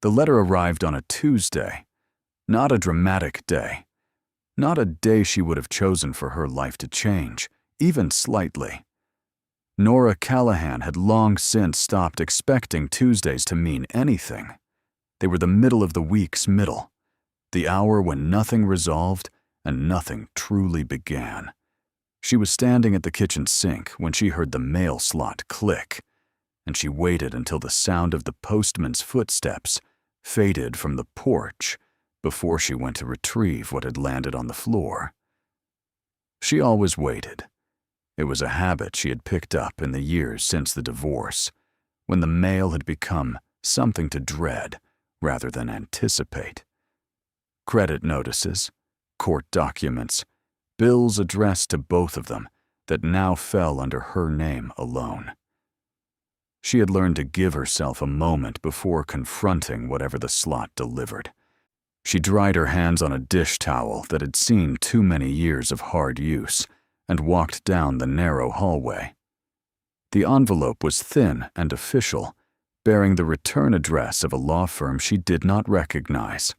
The letter arrived on a Tuesday, not a dramatic day, not a day she would have chosen for her life to change, even slightly. Nora Callahan had long since stopped expecting Tuesdays to mean anything. They were the middle of the week's middle, the hour when nothing resolved and nothing truly began. She was standing at the kitchen sink when she heard the mail slot click, and she waited until the sound of the postman's footsteps faded from the porch before she went to retrieve what had landed on the floor. She always waited. It was a habit she had picked up in the years since the divorce, when the mail had become something to dread rather than anticipate. Credit notices, court documents, bills addressed to both of them that now fell under her name alone. She had learned to give herself a moment before confronting whatever the slot delivered. She dried her hands on a dish towel that had seen too many years of hard use and walked down the narrow hallway. The envelope was thin and official, bearing the return address of a law firm she did not recognize.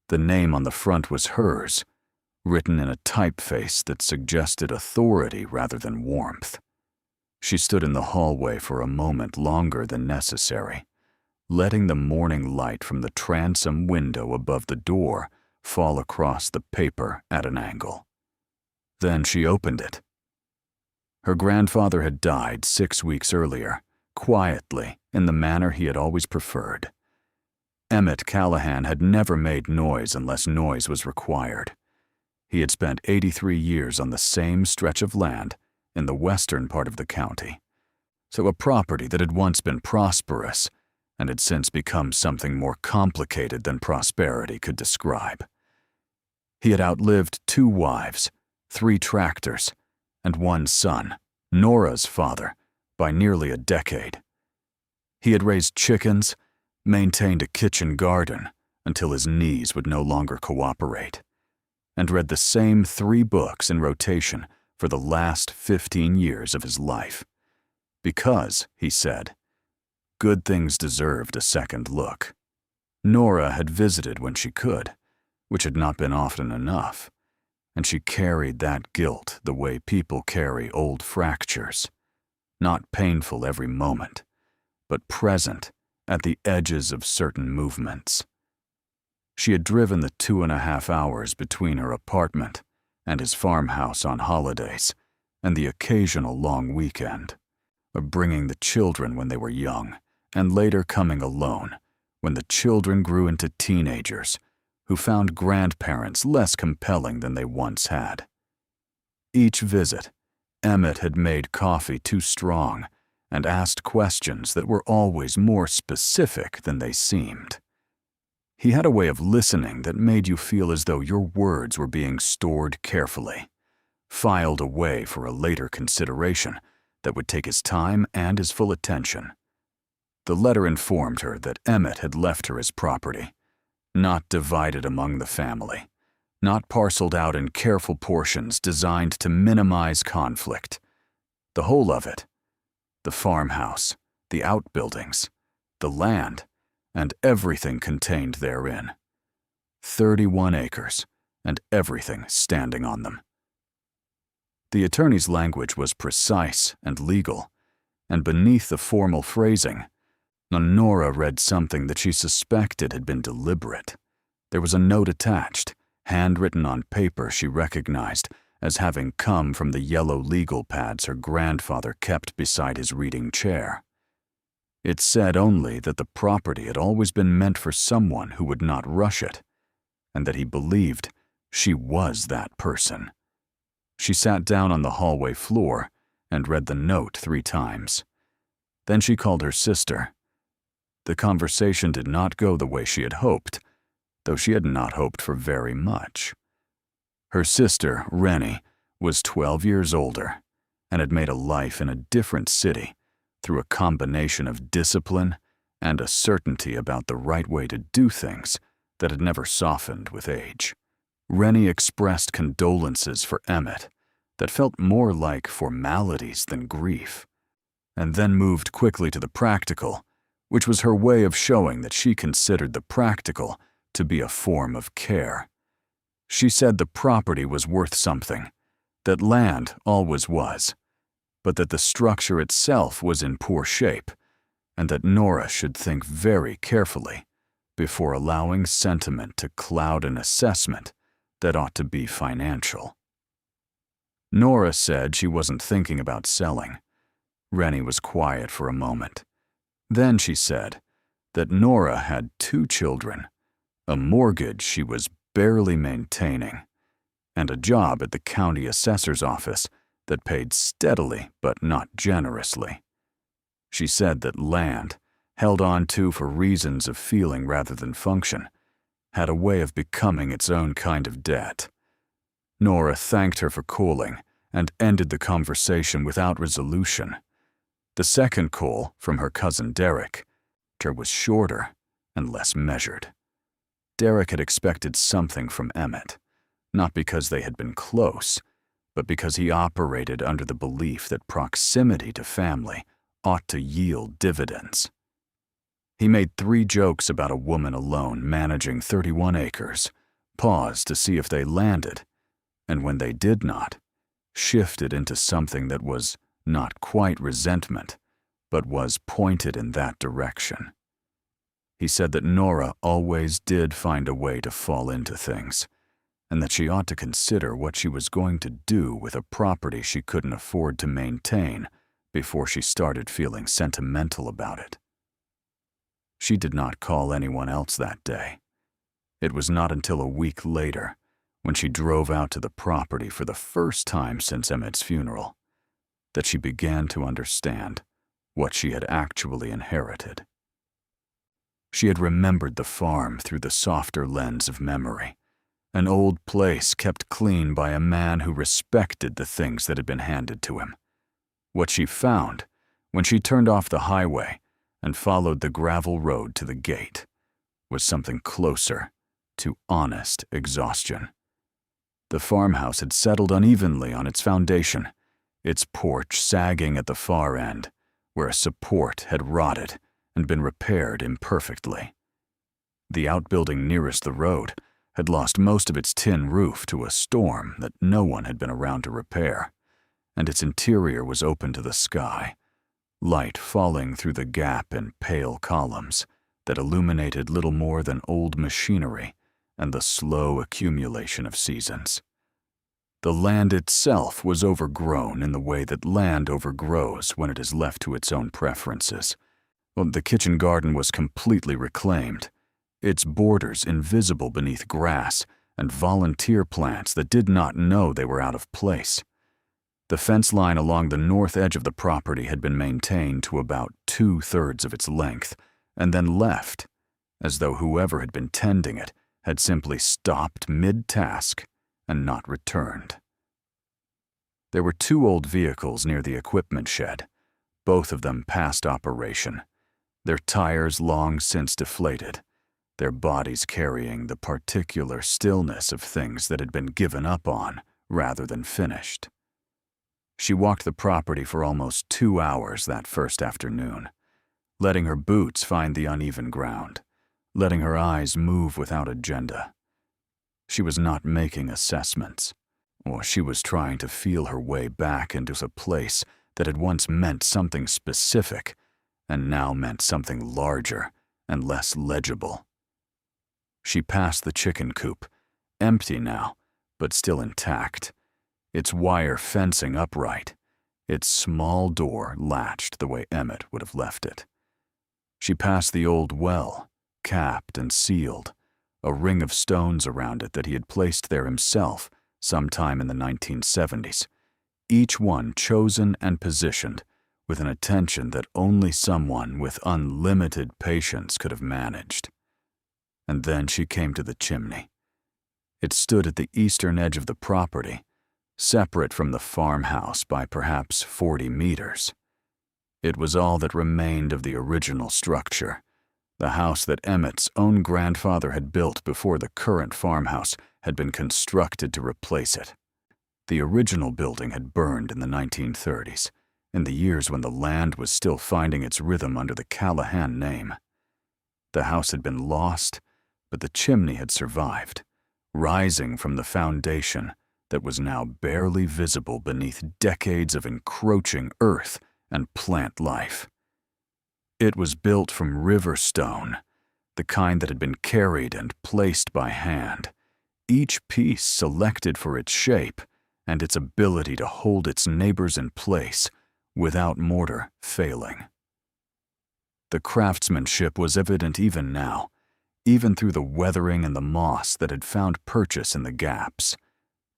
The name on the front was hers, written in a typeface that suggested authority rather than warmth. She stood in the hallway for a moment longer than necessary, letting the morning light from the transom window above the door fall across the paper at an angle. Then she opened it. Her grandfather had died 6 weeks earlier, quietly, in the manner he had always preferred. Emmett Callahan had never made noise unless noise was required. He had spent 83 years on the same stretch of land in the western part of the county, so a property that had once been prosperous and had since become something more complicated than prosperity could describe. He had outlived 2 wives, 3 tractors, and 1 son, Nora's father, by nearly a decade. He had raised chickens, maintained a kitchen garden until his knees would no longer cooperate, and read the same 3 books in rotation for the last 15 years of his life. Because, he said, good things deserved a second look. Nora had visited when she could, which had not been often enough, and she carried that guilt the way people carry old fractures, not painful every moment, but present at the edges of certain movements. She had driven the 2.5 hours between her apartment and his farmhouse on holidays, and the occasional long weekend, of bringing the children when they were young, and later coming alone when the children grew into teenagers who found grandparents less compelling than they once had. Each visit, Emmett had made coffee too strong and asked questions that were always more specific than they seemed. He had a way of listening that made you feel as though your words were being stored carefully, filed away for a later consideration that would take his time and his full attention. The letter informed her that Emmett had left her his property, not divided among the family, not parceled out in careful portions designed to minimize conflict. The whole of it, the farmhouse, the outbuildings, the land, and everything contained therein. 31 acres, and everything standing on them. The attorney's language was precise and legal, and beneath the formal phrasing, Nora read something that she suspected had been deliberate. There was a note attached, handwritten on paper she recognized as having come from the yellow legal pads her grandfather kept beside his reading chair. It said only that the property had always been meant for someone who would not rush it, and that he believed she was that person. She sat down on the hallway floor and read the note 3 times. Then she called her sister. The conversation did not go the way she had hoped, though she had not hoped for very much. Her sister, Rennie, was 12 years older and had made a life in a different city through a combination of discipline and a certainty about the right way to do things that had never softened with age. Rennie expressed condolences for Emmett that felt more like formalities than grief, and then moved quickly to the practical which was her way of showing that she considered the practical to be a form of care. She said the property was worth something, that land always was, but that the structure itself was in poor shape, and that Nora should think very carefully before allowing sentiment to cloud an assessment that ought to be financial. Nora said she wasn't thinking about selling. Rennie was quiet for a moment. Then she said that Nora had 2 children, a mortgage she was barely maintaining, and a job at the county assessor's office that paid steadily but not generously. She said that land, held on to for reasons of feeling rather than function, had a way of becoming its own kind of debt. Nora thanked her for calling and ended the conversation without resolution. The second call from her cousin Derek was shorter and less measured. Derek had expected something from Emmett, not because they had been close, but because he operated under the belief that proximity to family ought to yield dividends. He made 3 jokes about a woman alone managing 31 acres, paused to see if they landed, and when they did not, shifted into something that was not quite resentment, but was pointed in that direction. He said that Nora always did find a way to fall into things, and that she ought to consider what she was going to do with a property she couldn't afford to maintain before she started feeling sentimental about it. She did not call anyone else that day. It was not until a week later, when she drove out to the property for the first time since Emmett's funeral, that she began to understand what she had actually inherited. She had remembered the farm through the softer lens of memory, an old place kept clean by a man who respected the things that had been handed to him. What she found, when she turned off the highway and followed the gravel road to the gate, was something closer to honest exhaustion. The farmhouse had settled unevenly on its foundation, its porch sagging at the far end, where a support had rotted and been repaired imperfectly. The outbuilding nearest the road had lost most of its tin roof to a storm that no one had been around to repair, and its interior was open to the sky, light falling through the gap in pale columns that illuminated little more than old machinery and the slow accumulation of seasons. The land itself was overgrown in the way that land overgrows when it is left to its own preferences. The kitchen garden was completely reclaimed, its borders invisible beneath grass and volunteer plants that did not know they were out of place. The fence line along the north edge of the property had been maintained to about 2/3 of its length, and then left, as though whoever had been tending it had simply stopped mid-task and not returned. There were 2 old vehicles near the equipment shed, both of them past operation, their tires long since deflated, their bodies carrying the particular stillness of things that had been given up on rather than finished. She walked the property for almost 2 hours that first afternoon, letting her boots find the uneven ground, letting her eyes move without agenda. She was not making assessments, or she was trying to feel her way back into a place that had once meant something specific and now meant something larger and less legible. She passed the chicken coop, empty now, but still intact, its wire fencing upright, its small door latched the way Emmett would have left it. She passed the old well, capped and sealed, a ring of stones around it that he had placed there himself sometime in the 1970s, each one chosen and positioned with an attention that only someone with unlimited patience could have managed. And then she came to the chimney. It stood at the eastern edge of the property, separate from the farmhouse by perhaps 40 meters. It was all that remained of the original structure, the house that Emmett's own grandfather had built before the current farmhouse had been constructed to replace it. The original building had burned in the 1930s, in the years when the land was still finding its rhythm under the Callahan name. The house had been lost, but the chimney had survived, rising from the foundation that was now barely visible beneath decades of encroaching earth and plant life. It was built from river stone, the kind that had been carried and placed by hand, each piece selected for its shape and its ability to hold its neighbors in place without mortar failing. The craftsmanship was evident even now, even through the weathering and the moss that had found purchase in the gaps.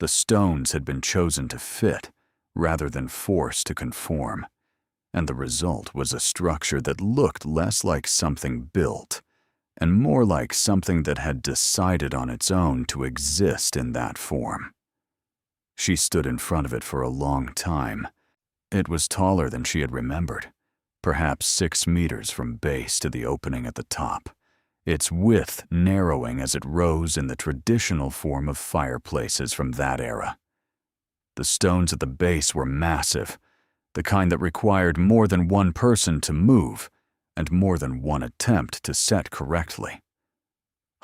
The stones had been chosen to fit rather than forced to conform, and the result was a structure that looked less like something built and more like something that had decided on its own to exist in that form. She stood in front of it for a long time. It was taller than she had remembered, perhaps 6 meters from base to the opening at the top, its width narrowing as it rose in the traditional form of fireplaces from that era. The stones at the base were massive, the kind that required more than one person to move and more than one attempt to set correctly.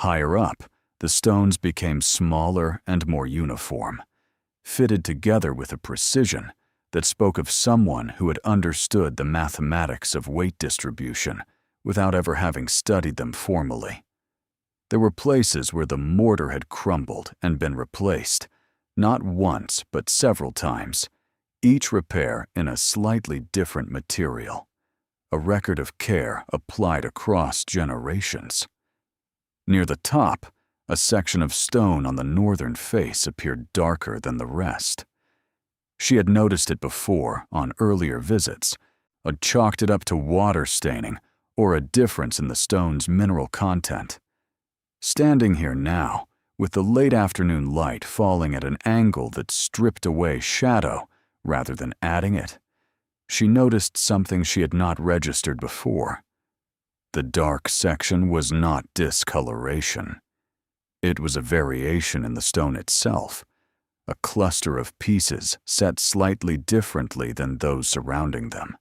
Higher up, the stones became smaller and more uniform, fitted together with a precision that spoke of someone who had understood the mathematics of weight distribution without ever having studied them formally. There were places where the mortar had crumbled and been replaced, not once but several times, each repair in a slightly different material, a record of care applied across generations. Near the top, a section of stone on the northern face appeared darker than the rest. She had noticed it before on earlier visits, had chalked it up to water staining or a difference in the stone's mineral content. Standing here now, with the late afternoon light falling at an angle that stripped away shadow rather than adding it, she noticed something she had not registered before. The dark section was not discoloration. It was a variation in the stone itself, a cluster of pieces set slightly differently than those surrounding them,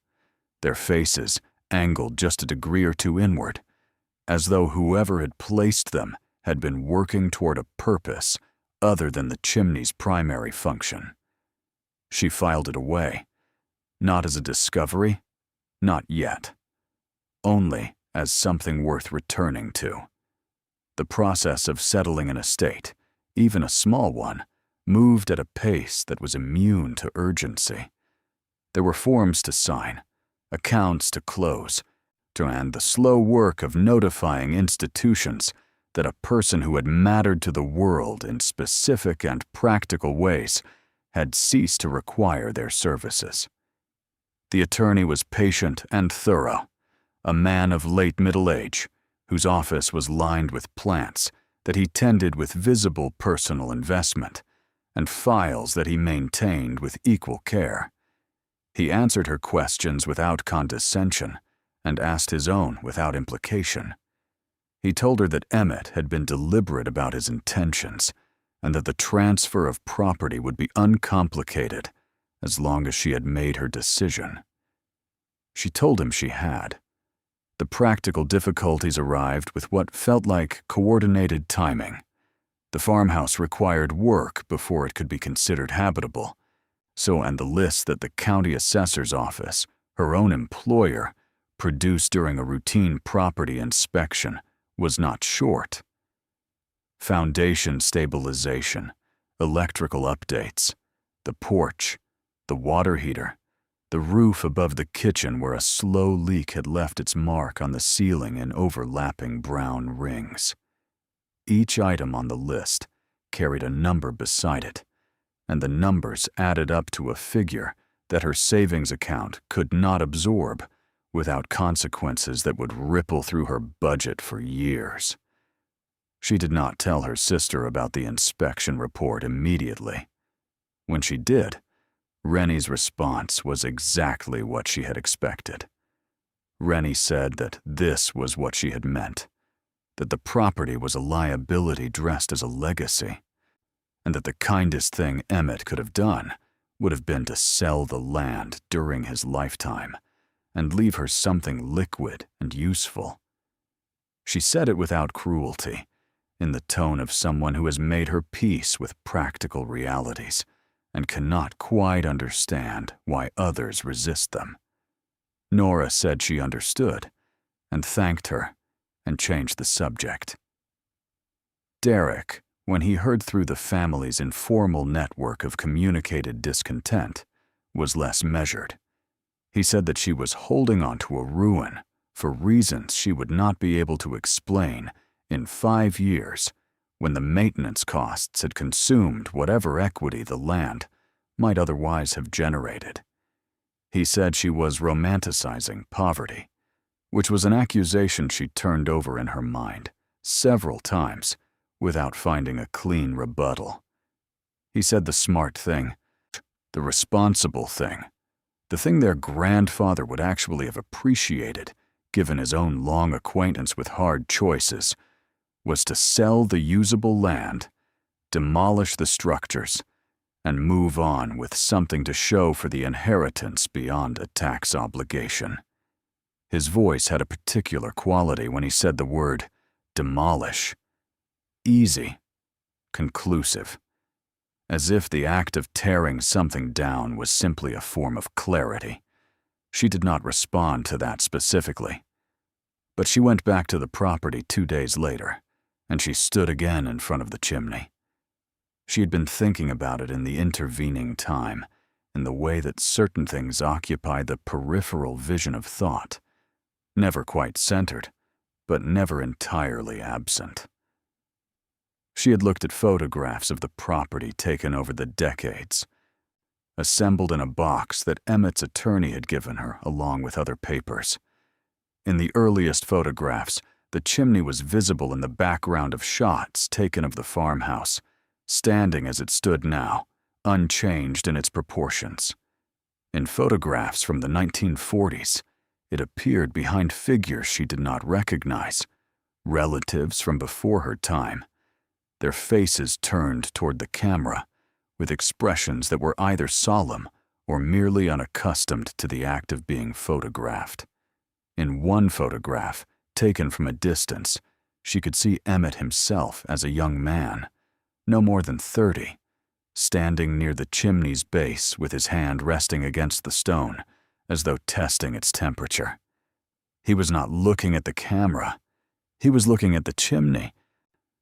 their faces angled just a degree or two inward, as though whoever had placed them had been working toward a purpose other than the chimney's primary function. She filed it away, not as a discovery, not yet, only as something worth returning to. The process of settling an estate, even a small one, moved at a pace that was immune to urgency. There were forms to sign, accounts to close, and the slow work of notifying institutions that a person who had mattered to the world in specific and practical ways had ceased to require their services. The attorney was patient and thorough, a man of late middle age, whose office was lined with plants that he tended with visible personal investment, and files that he maintained with equal care. He answered her questions without condescension, and asked his own without implication. He told her that Emmett had been deliberate about his intentions, and that the transfer of property would be uncomplicated as long as she had made her decision. She told him she had. The practical difficulties arrived with what felt like coordinated timing. The farmhouse required work before it could be considered habitable, and the list that the county assessor's office, her own employer, produced during a routine property inspection was not short. Foundation stabilization, electrical updates, the porch, the water heater, the roof above the kitchen where a slow leak had left its mark on the ceiling in overlapping brown rings. Each item on the list carried a number beside it, and the numbers added up to a figure that her savings account could not absorb without consequences that would ripple through her budget for years. She did not tell her sister about the inspection report immediately. When she did, Rennie's response was exactly what she had expected. Rennie said that this was what she had meant, that the property was a liability dressed as a legacy, and that the kindest thing Emmett could have done would have been to sell the land during his lifetime and leave her something liquid and useful. She said it without cruelty, in the tone of someone who has made her peace with practical realities and cannot quite understand why others resist them. Nora said she understood and thanked her and changed the subject. Derek, when he heard through the family's informal network of communicated discontent, was less measured. He said that she was holding on to a ruin for reasons she would not be able to explain in 5 years, when the maintenance costs had consumed whatever equity the land might otherwise have generated. He said she was romanticizing poverty, which was an accusation she turned over in her mind several times without finding a clean rebuttal. He said the smart thing, the responsible thing, the thing their grandfather would actually have appreciated given his own long acquaintance with hard choices, was to sell the usable land, demolish the structures, and move on with something to show for the inheritance beyond a tax obligation. His voice had a particular quality when he said the word demolish. Easy, conclusive, as if the act of tearing something down was simply a form of clarity. She did not respond to that specifically, but she went back to the property 2 days later, and she stood again in front of the chimney. She had been thinking about it in the intervening time, in the way that certain things occupy the peripheral vision of thought, never quite centered, but never entirely absent. She had looked at photographs of the property taken over the decades, assembled in a box that Emmett's attorney had given her along with other papers. In the earliest photographs, the chimney was visible in the background of shots taken of the farmhouse, standing as it stood now, unchanged in its proportions. In photographs from the 1940s, it appeared behind figures she did not recognize, relatives from before her time, their faces turned toward the camera, with expressions that were either solemn or merely unaccustomed to the act of being photographed. In one photograph, taken from a distance, she could see Emmett himself as a young man, no more than 30, standing near the chimney's base with his hand resting against the stone, as though testing its temperature. He was not looking at the camera. He was looking at the chimney.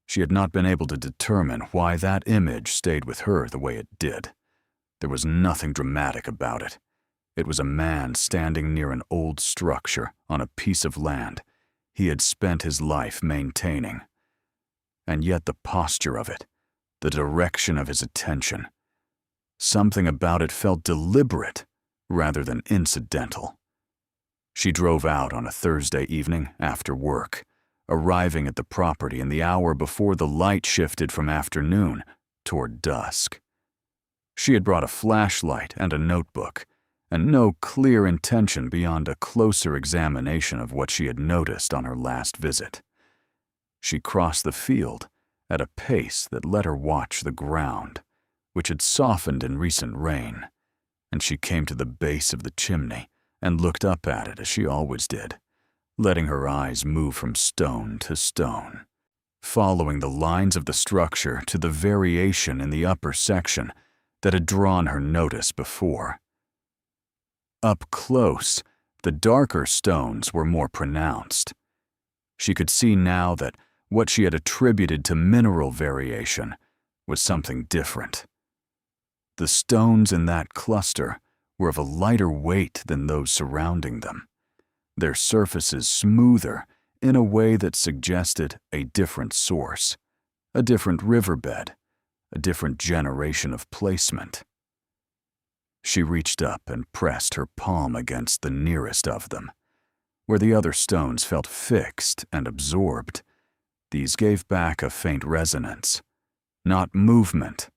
She had not been able to determine why that image stayed with her the way it did. There was nothing dramatic about it. It was a man standing near an old structure on a piece of land he had spent his life maintaining. And yet the posture of it, the direction of his attention, something about it felt deliberate rather than incidental. She drove out on a Thursday evening after work, arriving at the property in the hour before the light shifted from afternoon toward dusk. She had brought a flashlight and a notebook, and no clear intention beyond a closer examination of what she had noticed on her last visit. She crossed the field at a pace that let her watch the ground, which had softened in recent rain, and she came to the base of the chimney and looked up at it as she always did, letting her eyes move from stone to stone, following the lines of the structure to the variation in the upper section that had drawn her notice before. Up close, the darker stones were more pronounced. She could see now that what she had attributed to mineral variation was something different. The stones in that cluster were of a lighter weight than those surrounding them, their surfaces smoother in a way that suggested a different source, a different riverbed, a different generation of placement. She reached up and pressed her palm against the nearest of them. Where the other stones felt fixed and absorbed, these gave back a faint resonance, not movement,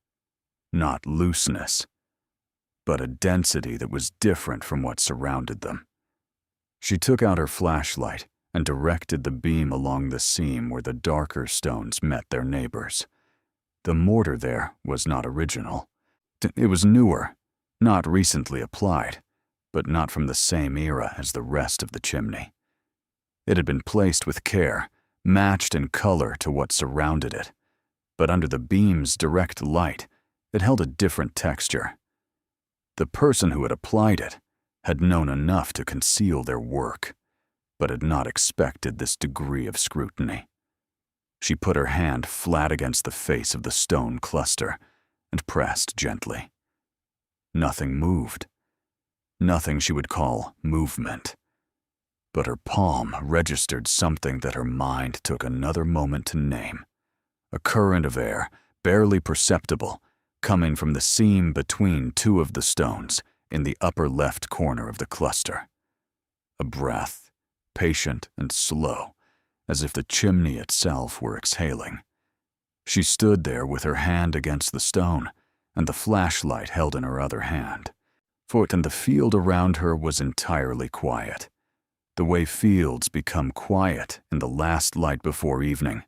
not looseness, but a density that was different from what surrounded them. She took out her flashlight and directed the beam along the seam where the darker stones met their neighbors. The mortar there was not original. It was newer, Not recently applied, but not from the same era as the rest of the chimney. It had been placed with care, matched in color to what surrounded it, but under the beam's direct light, it held a different texture. The person who had applied it had known enough to conceal their work, but had not expected this degree of scrutiny. She put her hand flat against the face of the stone cluster and pressed gently. Nothing moved. Nothing she would call movement. But her palm registered something that her mind took another moment to name. A current of air, barely perceptible, coming from the seam between two of the stones in the upper left corner of the cluster. A breath, patient and slow, as if the chimney itself were exhaling. She stood there with her hand against the stone and the flashlight held in her other hand. For the field around her was entirely quiet, the way fields become quiet in the last light before evening,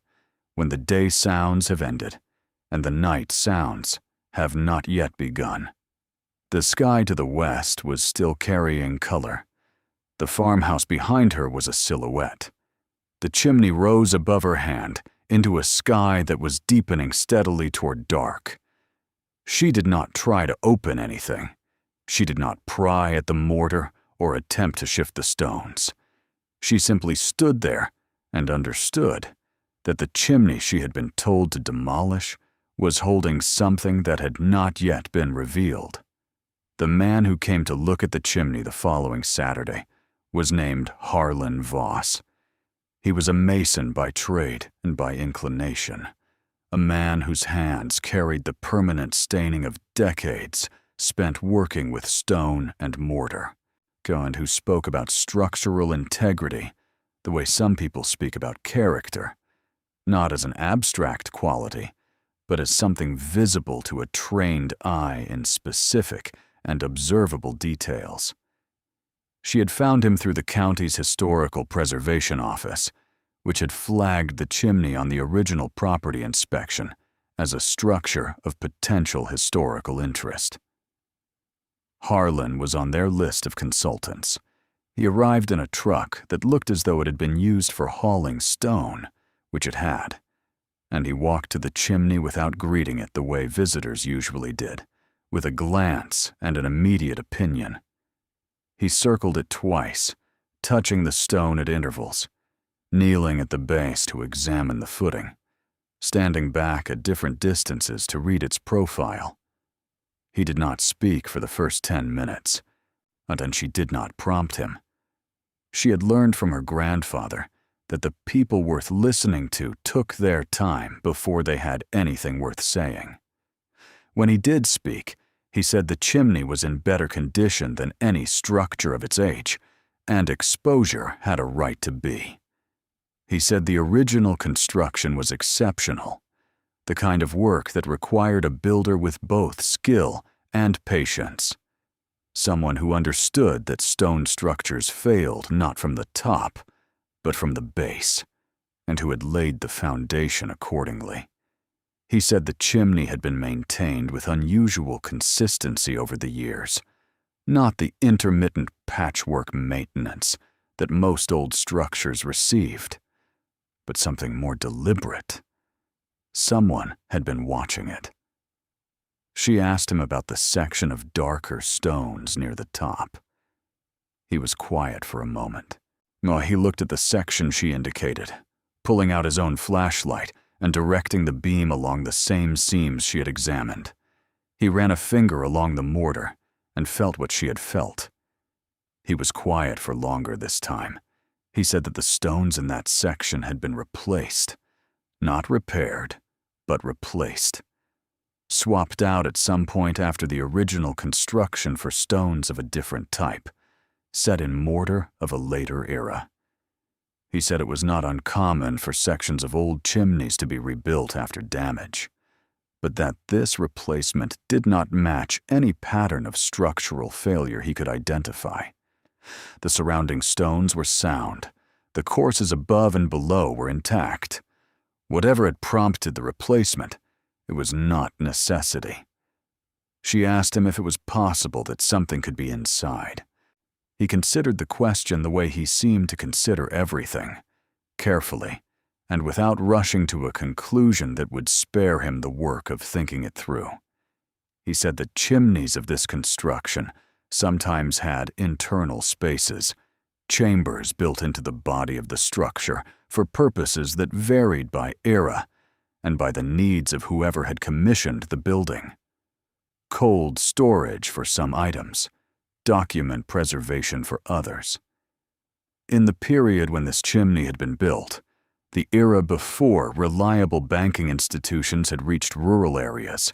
when the day sounds have ended and the night sounds have not yet begun. The sky to the west was still carrying color. The farmhouse behind her was a silhouette. The chimney rose above her hand into a sky that was deepening steadily toward dark. She did not try to open anything. She did not pry at the mortar or attempt to shift the stones. She simply stood there and understood that the chimney she had been told to demolish was holding something that had not yet been revealed. The man who came to look at the chimney the following Saturday was named Harlan Voss. He was a mason by trade and by inclination, a man whose hands carried the permanent staining of decades spent working with stone and mortar, and who spoke about structural integrity the way some people speak about character, not as an abstract quality, but as something visible to a trained eye in specific and observable details. She had found him through the county's historical preservation office, which had flagged the chimney on the original property inspection as a structure of potential historical interest. Harlan was on their list of consultants. He arrived in a truck that looked as though it had been used for hauling stone, which it had, and he walked to the chimney without greeting it the way visitors usually did, with a glance and an immediate opinion. He circled it twice, touching the stone at intervals, kneeling at the base to examine the footing, standing back at different distances to read its profile. He did not speak for the first 10 minutes, and then she did not prompt him. She had learned from her grandfather that the people worth listening to took their time before they had anything worth saying. When he did speak, he said the chimney was in better condition than any structure of its age, and exposure had a right to be. He said the original construction was exceptional, the kind of work that required a builder with both skill and patience, someone who understood that stone structures failed not from the top, but from the base, and who had laid the foundation accordingly. He said the chimney had been maintained with unusual consistency over the years, not the intermittent patchwork maintenance that most old structures received, but something more deliberate. Someone had been watching it. She asked him about the section of darker stones near the top. He was quiet for a moment. He looked at the section she indicated, pulling out his own flashlight and directing the beam along the same seams she had examined. He ran a finger along the mortar and felt what she had felt. He was quiet for longer this time. He said that the stones in that section had been replaced, not repaired, but replaced. Swapped out at some point after the original construction for stones of a different type, set in mortar of a later era. He said it was not uncommon for sections of old chimneys to be rebuilt after damage, but that this replacement did not match any pattern of structural failure he could identify. The surrounding stones were sound. The courses above and below were intact. Whatever had prompted the replacement, it was not necessity. She asked him if it was possible that something could be inside. He considered the question the way he seemed to consider everything, carefully, and without rushing to a conclusion that would spare him the work of thinking it through. He said that chimneys of this construction sometimes had internal spaces, chambers built into the body of the structure for purposes that varied by era and by the needs of whoever had commissioned the building. Cold storage for some items, document preservation for others. In the period when this chimney had been built, the era before reliable banking institutions had reached rural areas,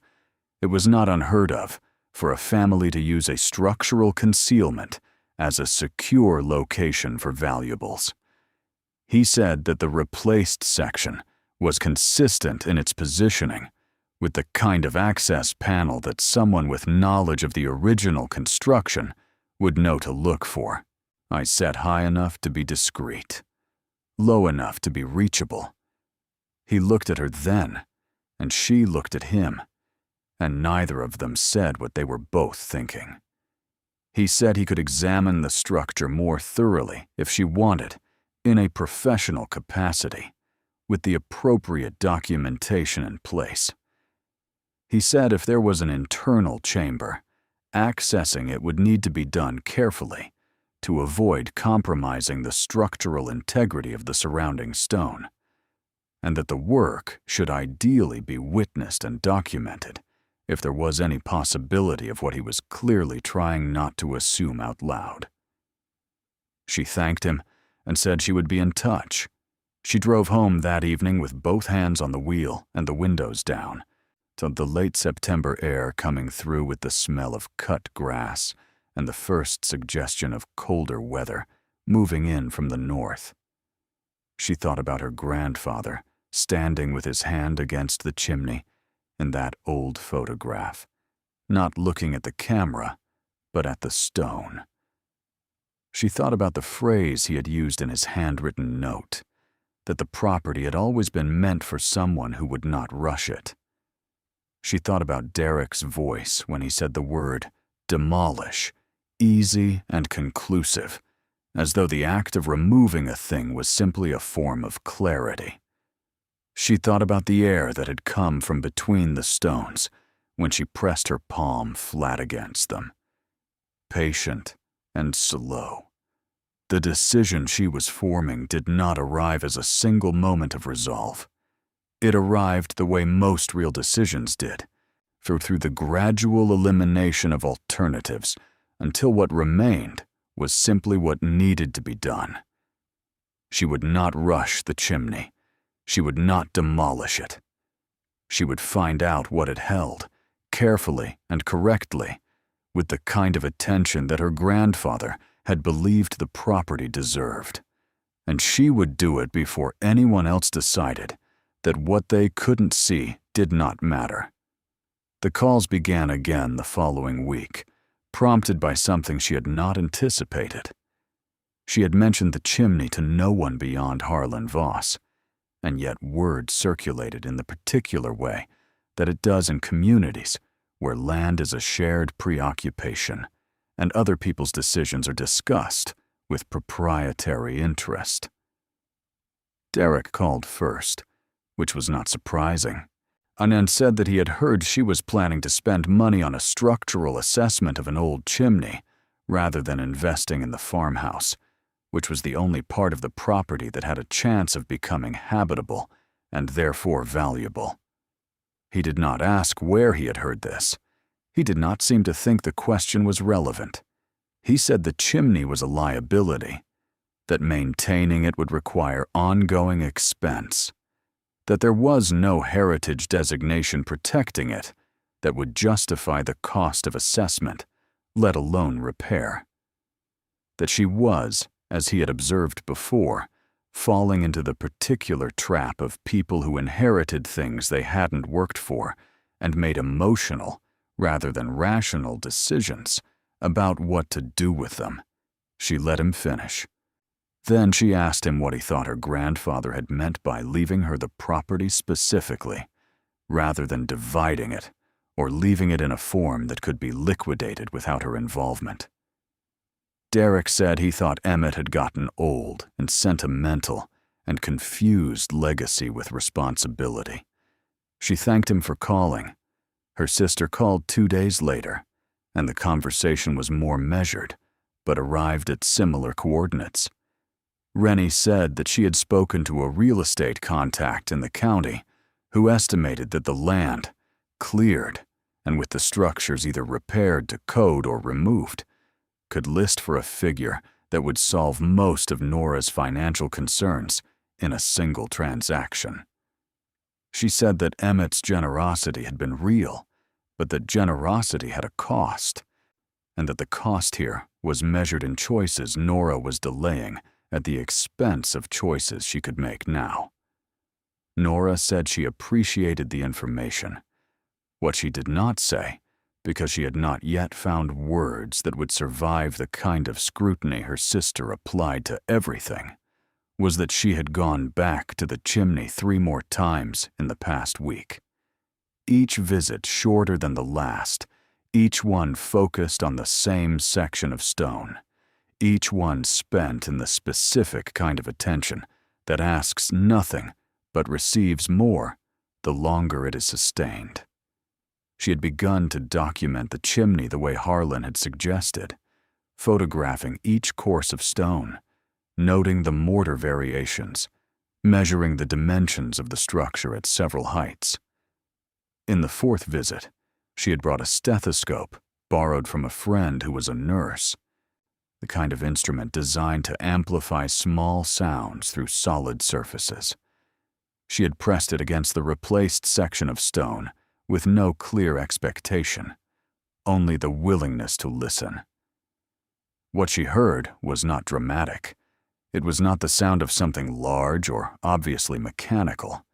it was not unheard of for a family to use a structural concealment as a secure location for valuables. He said that the replaced section was consistent in its positioning with the kind of access panel that someone with knowledge of the original construction would know to look for. I sat high enough to be discreet, low enough to be reachable. He looked at her then, and she looked at him, and neither of them said what they were both thinking. He said he could examine the structure more thoroughly if she wanted, in a professional capacity, with the appropriate documentation in place. He said if there was an internal chamber, accessing it would need to be done carefully to avoid compromising the structural integrity of the surrounding stone, and that the work should ideally be witnessed and documented if there was any possibility of what he was clearly trying not to assume out loud. She thanked him and said she would be in touch. She drove home that evening with both hands on the wheel and the windows down, to the late September air coming through with the smell of cut grass and the first suggestion of colder weather moving in from the north. She thought about her grandfather standing with his hand against the chimney in that old photograph, not looking at the camera, but at the stone. She thought about the phrase he had used in his handwritten note, that the property had always been meant for someone who would not rush it. She thought about Derek's voice when he said the word demolish, easy and conclusive, as though the act of removing a thing was simply a form of clarity. She thought about the air that had come from between the stones when she pressed her palm flat against them. Patient and slow. The decision she was forming did not arrive as a single moment of resolve. It arrived the way most real decisions did, through the gradual elimination of alternatives until what remained was simply what needed to be done. She would not rush the chimney. She would not demolish it. She would find out what it held, carefully and correctly, with the kind of attention that her grandfather had believed the property deserved. And she would do it before anyone else decided that what they couldn't see did not matter. The calls began again the following week, prompted by something she had not anticipated. She had mentioned the chimney to no one beyond Harlan Voss, and yet word circulated in the particular way that it does in communities where land is a shared preoccupation and other people's decisions are discussed with proprietary interest. Derek called first, which was not surprising, and then said that he had heard she was planning to spend money on a structural assessment of an old chimney rather than investing in the farmhouse, which was the only part of the property that had a chance of becoming habitable and therefore valuable. He did not ask where he had heard this. He did not seem to think the question was relevant. He said the chimney was a liability, that maintaining it would require ongoing expense, that there was no heritage designation protecting it that would justify the cost of assessment, let alone repair, that she was, as he had observed before, falling into the particular trap of people who inherited things they hadn't worked for and made emotional, rather than rational decisions about what to do with them. She let him finish. Then she asked him what he thought her grandfather had meant by leaving her the property specifically, rather than dividing it or leaving it in a form that could be liquidated without her involvement. Derek said he thought Emmett had gotten old and sentimental and confused legacy with responsibility. She thanked him for calling. Her sister called 2 days later, and the conversation was more measured, but arrived at similar coordinates. Rennie said that she had spoken to a real estate contact in the county who estimated that the land, cleared, and with the structures either repaired to code or removed, could list for a figure that would solve most of Nora's financial concerns in a single transaction. She said that Emmett's generosity had been real, but that generosity had a cost, and that the cost here was measured in choices Nora was delaying at the expense of choices she could make now. Nora said she appreciated the information. What she did not say, because she had not yet found words that would survive the kind of scrutiny her sister applied to everything, was that she had gone back to the chimney 3 more times in the past week. Each visit shorter than the last, each one focused on the same section of stone, each one spent in the specific kind of attention that asks nothing but receives more the longer it is sustained. She had begun to document the chimney the way Harlan had suggested, photographing each course of stone, noting the mortar variations, measuring the dimensions of the structure at several heights. In the 4th visit, she had brought a stethoscope borrowed from a friend who was a nurse, the kind of instrument designed to amplify small sounds through solid surfaces. She had pressed it against the replaced section of stone with no clear expectation, only the willingness to listen. What she heard was not dramatic. It was not the sound of something large or obviously mechanical.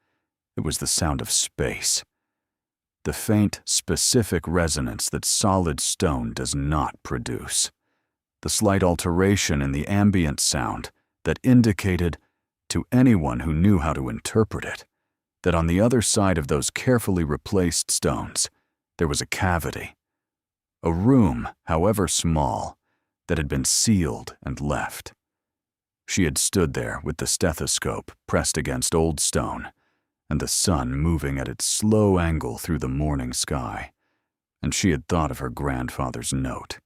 It was the sound of space. The faint, specific resonance that solid stone does not produce. The slight alteration in the ambient sound that indicated, to anyone who knew how to interpret it, that on the other side of those carefully replaced stones, there was a cavity, a room, however small, that had been sealed and left. She had stood there with the stethoscope pressed against old stone, and the sun moving at its slow angle through the morning sky, and she had thought of her grandfather's note.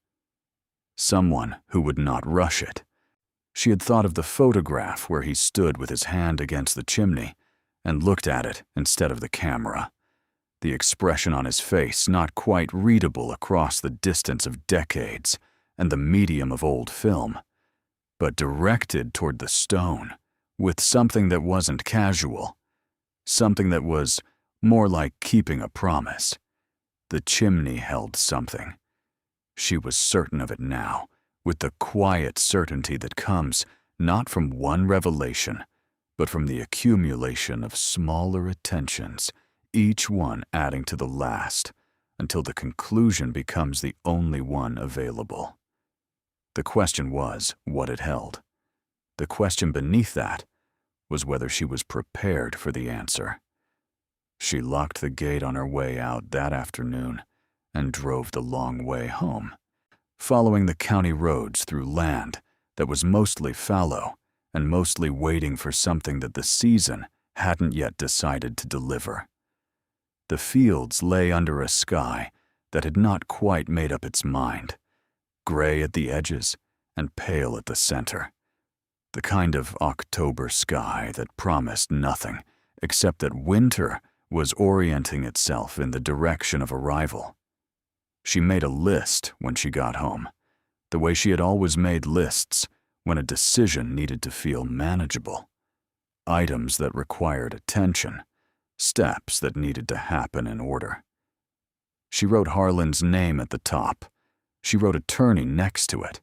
Someone who would not rush it. She had thought of the photograph where he stood with his hand against the chimney and looked at it instead of the camera, the expression on his face not quite readable across the distance of decades and the medium of old film, but directed toward the stone with something that wasn't casual, something that was more like keeping a promise. The chimney held something. She was certain of it now, with the quiet certainty that comes not from one revelation, but from the accumulation of smaller attentions, each one adding to the last, until the conclusion becomes the only one available. The question was what it held. The question beneath that was whether she was prepared for the answer. She locked the gate on her way out that afternoon and drove the long way home, following the county roads through land that was mostly fallow and mostly waiting for something that the season hadn't yet decided to deliver. The fields lay under a sky that had not quite made up its mind, gray at the edges and pale at the center, the kind of October sky that promised nothing except that winter was orienting itself in the direction of arrival. She made a list when she got home, the way she had always made lists when a decision needed to feel manageable. Items that required attention, steps that needed to happen in order. She wrote Harlan's name at the top. She wrote attorney next to it,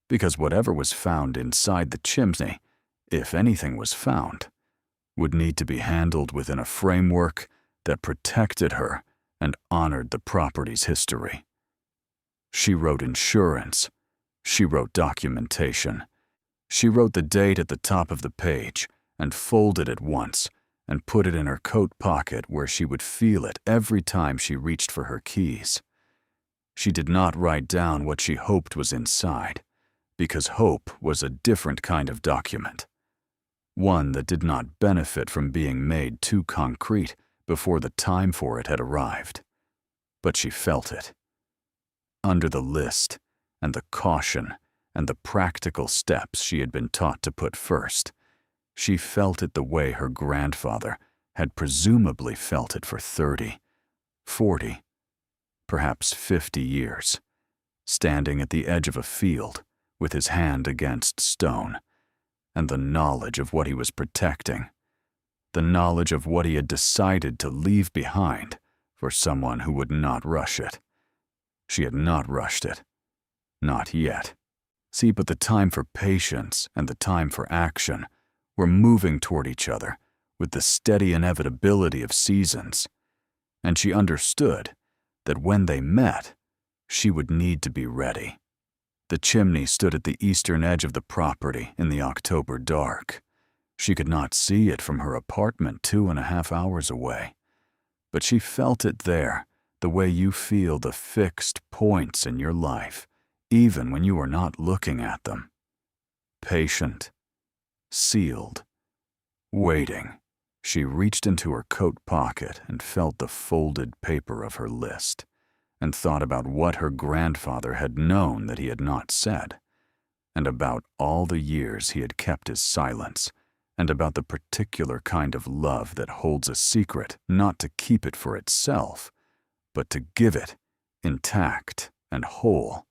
because whatever was found inside the chimney, if anything was found, would need to be handled within a framework that protected her and honored the property's history. She wrote insurance. She wrote documentation. She wrote the date at the top of the page and folded it once and put it in her coat pocket where she would feel it every time she reached for her keys. She did not write down what she hoped was inside, because hope was a different kind of document, one that did not benefit from being made too concrete before the time for it had arrived. But she felt it. Under the list, and the caution, and the practical steps she had been taught to put first, she felt it the way her grandfather had presumably felt it for 30, 40, perhaps 50 years, standing at the edge of a field with his hand against stone, and the knowledge of what he was protecting, the knowledge of what he had decided to leave behind for someone who would not rush it. She had not rushed it. Not yet. See, but the time for patience and the time for action were moving toward each other with the steady inevitability of seasons, and she understood that when they met, she would need to be ready. The chimney stood at the eastern edge of the property in the October dark. She could not see it from her apartment 2.5 hours away, but she felt it there the way you feel the fixed points in your life, even when you are not looking at them. Patient, sealed, waiting. She reached into her coat pocket and felt the folded paper of her list, and thought about what her grandfather had known that he had not said, and about all the years he had kept his silence, and about the particular kind of love that holds a secret not to keep it for itself, but to give it, intact and whole,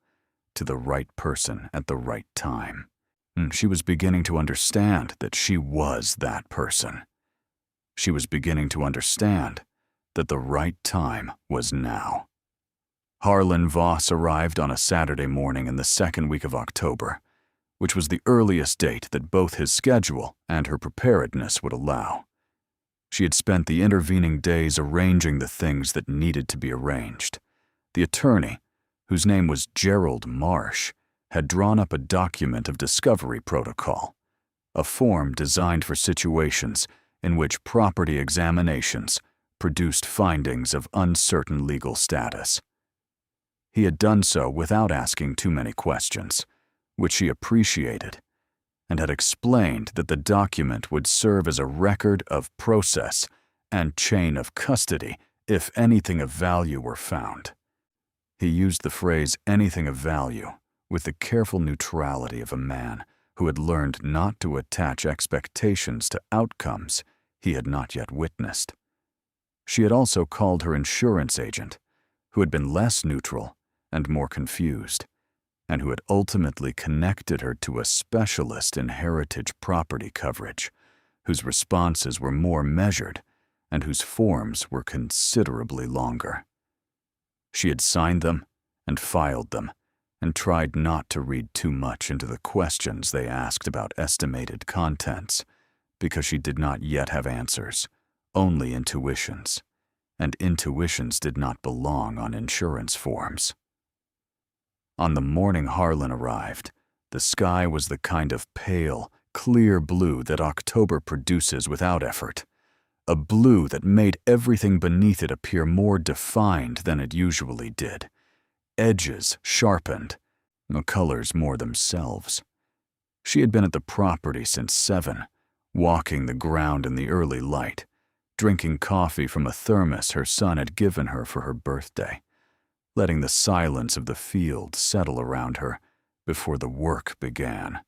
to the right person at the right time. She was beginning to understand that she was that person. She was beginning to understand that the right time was now. Harlan Voss arrived on a Saturday morning in the second week of October, which was the earliest date that both his schedule and her preparedness would allow. She had spent the intervening days arranging the things that needed to be arranged. The attorney, whose name was Gerald Marsh, had drawn up a document of discovery protocol, a form designed for situations in which property examinations produced findings of uncertain legal status. He had done so without asking too many questions, which she appreciated, and had explained that the document would serve as a record of process and chain of custody if anything of value were found. He used the phrase anything of value with the careful neutrality of a man who had learned not to attach expectations to outcomes he had not yet witnessed. She had also called her insurance agent, who had been less neutral and more confused, and who had ultimately connected her to a specialist in heritage property coverage, whose responses were more measured and whose forms were considerably longer. She had signed them and filed them, and tried not to read too much into the questions they asked about estimated contents, because she did not yet have answers, only intuitions, and intuitions did not belong on insurance forms. On the morning Harlan arrived, the sky was the kind of pale, clear blue that October produces without effort, a blue that made everything beneath it appear more defined than it usually did, edges sharpened, the colors more themselves. She had been at the property since 7, walking the ground in the early light, drinking coffee from a thermos her son had given her for her birthday, letting the silence of the field settle around her before the work began.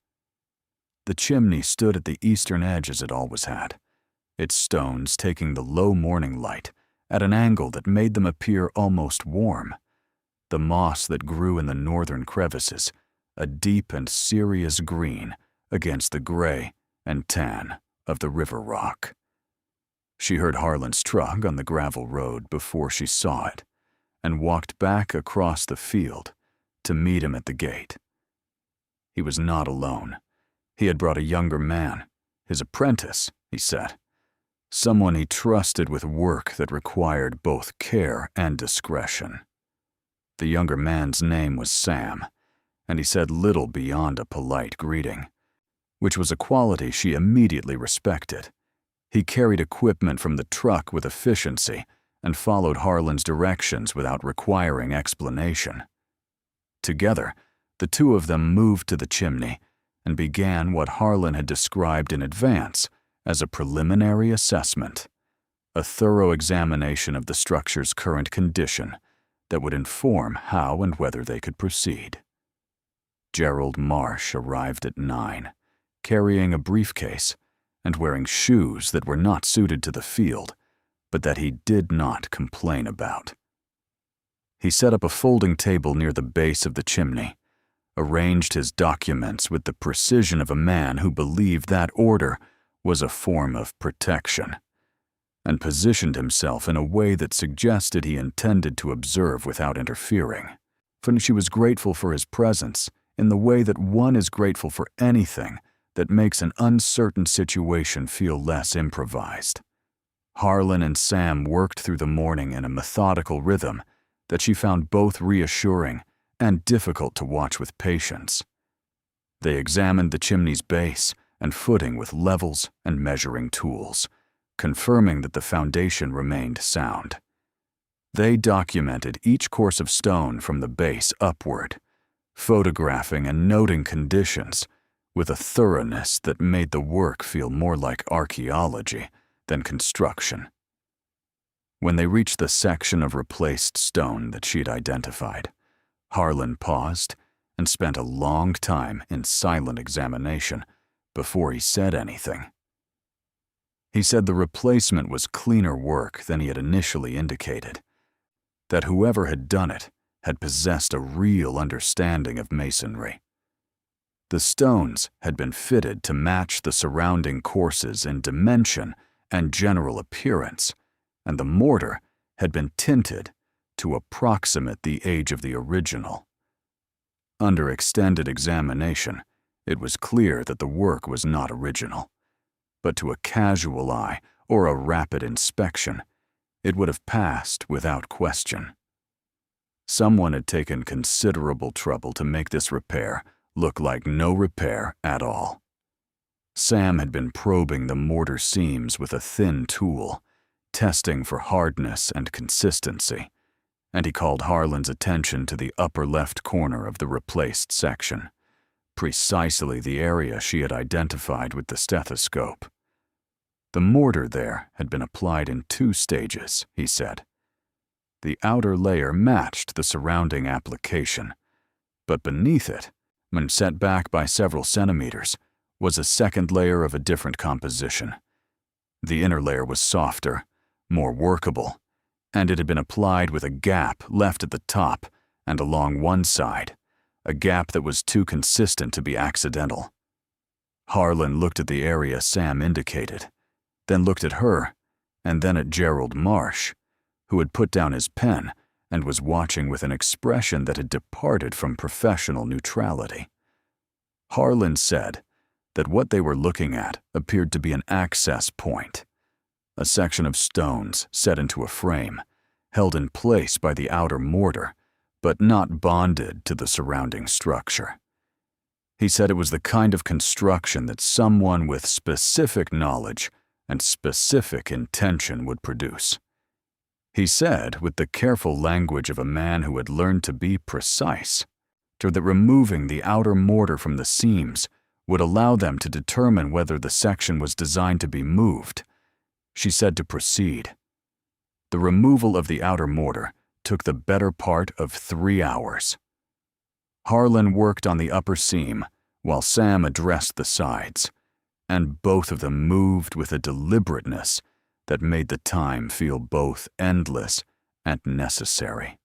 The chimney stood at the eastern edge as it always had, its stones taking the low morning light at an angle that made them appear almost warm. The moss that grew in the northern crevices, a deep and serious green against the gray and tan of the river rock. She heard Harlan's truck on the gravel road before she saw it, and walked back across the field to meet him at the gate. He was not alone. He had brought a younger man, his apprentice, he said, someone he trusted with work that required both care and discretion. The younger man's name was Sam, and he said little beyond a polite greeting, which was a quality she immediately respected. He carried equipment from the truck with efficiency and followed Harlan's directions without requiring explanation. Together, the two of them moved to the chimney and began what Harlan had described in advance as a preliminary assessment, a thorough examination of the structure's current condition that would inform how and whether they could proceed. Gerald Marsh arrived at 9, carrying a briefcase and wearing shoes that were not suited to the field, but that he did not complain about. He set up a folding table near the base of the chimney, arranged his documents with the precision of a man who believed that order was a form of protection, and positioned himself in a way that suggested he intended to observe without interfering. For she was grateful for his presence in the way that one is grateful for anything that makes an uncertain situation feel less improvised. Harlan and Sam worked through the morning in a methodical rhythm that she found both reassuring and difficult to watch with patience. They examined the chimney's base and footing with levels and measuring tools, confirming that the foundation remained sound. They documented each course of stone from the base upward, photographing and noting conditions with a thoroughness that made the work feel more like archaeology than construction. When they reached the section of replaced stone that she'd identified, Harlan paused and spent a long time in silent examination before he said anything. He said the replacement was cleaner work than he had initially indicated, that whoever had done it had possessed a real understanding of masonry. The stones had been fitted to match the surrounding courses in dimension and general appearance, and the mortar had been tinted to approximate the age of the original. Under extended examination, it was clear that the work was not original, but to a casual eye or a rapid inspection, it would have passed without question. Someone had taken considerable trouble to make this repair look like no repair at all. Sam had been probing the mortar seams with a thin tool, testing for hardness and consistency, and he called Harlan's attention to the upper left corner of the replaced section, precisely the area she had identified with the stethoscope. The mortar there had been applied in 2 stages, he said. The outer layer matched the surrounding application, but beneath it, when set back by several centimeters, was a second layer of a different composition. The inner layer was softer, more workable, and it had been applied with a gap left at the top and along one side, a gap that was too consistent to be accidental. Harlan looked at the area Sam indicated, then looked at her, and then at Gerald Marsh, who had put down his pen and was watching with an expression that had departed from professional neutrality. Harlan said that what they were looking at appeared to be an access point, a section of stones set into a frame, held in place by the outer mortar, but not bonded to the surrounding structure. He said it was the kind of construction that someone with specific knowledge and specific intention would produce. He said, with the careful language of a man who had learned to be precise, that removing the outer mortar from the seams would allow them to determine whether the section was designed to be moved. She said to proceed. The removal of the outer mortar took the better part of 3 hours. Harlan worked on the upper seam while Sam addressed the sides, and both of them moved with a deliberateness that made the time feel both endless and necessary.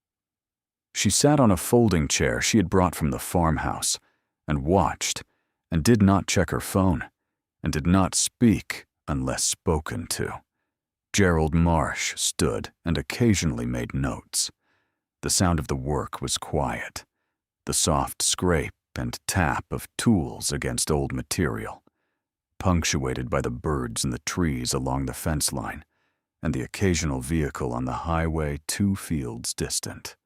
She sat on a folding chair she had brought from the farmhouse and watched, and did not check her phone, and did not speak unless spoken to. Gerald Marsh stood and occasionally made notes. The sound of the work was quiet, the soft scrape and tap of tools against old material, punctuated by the birds in the trees along the fence line and the occasional vehicle on the highway 2 fields distant.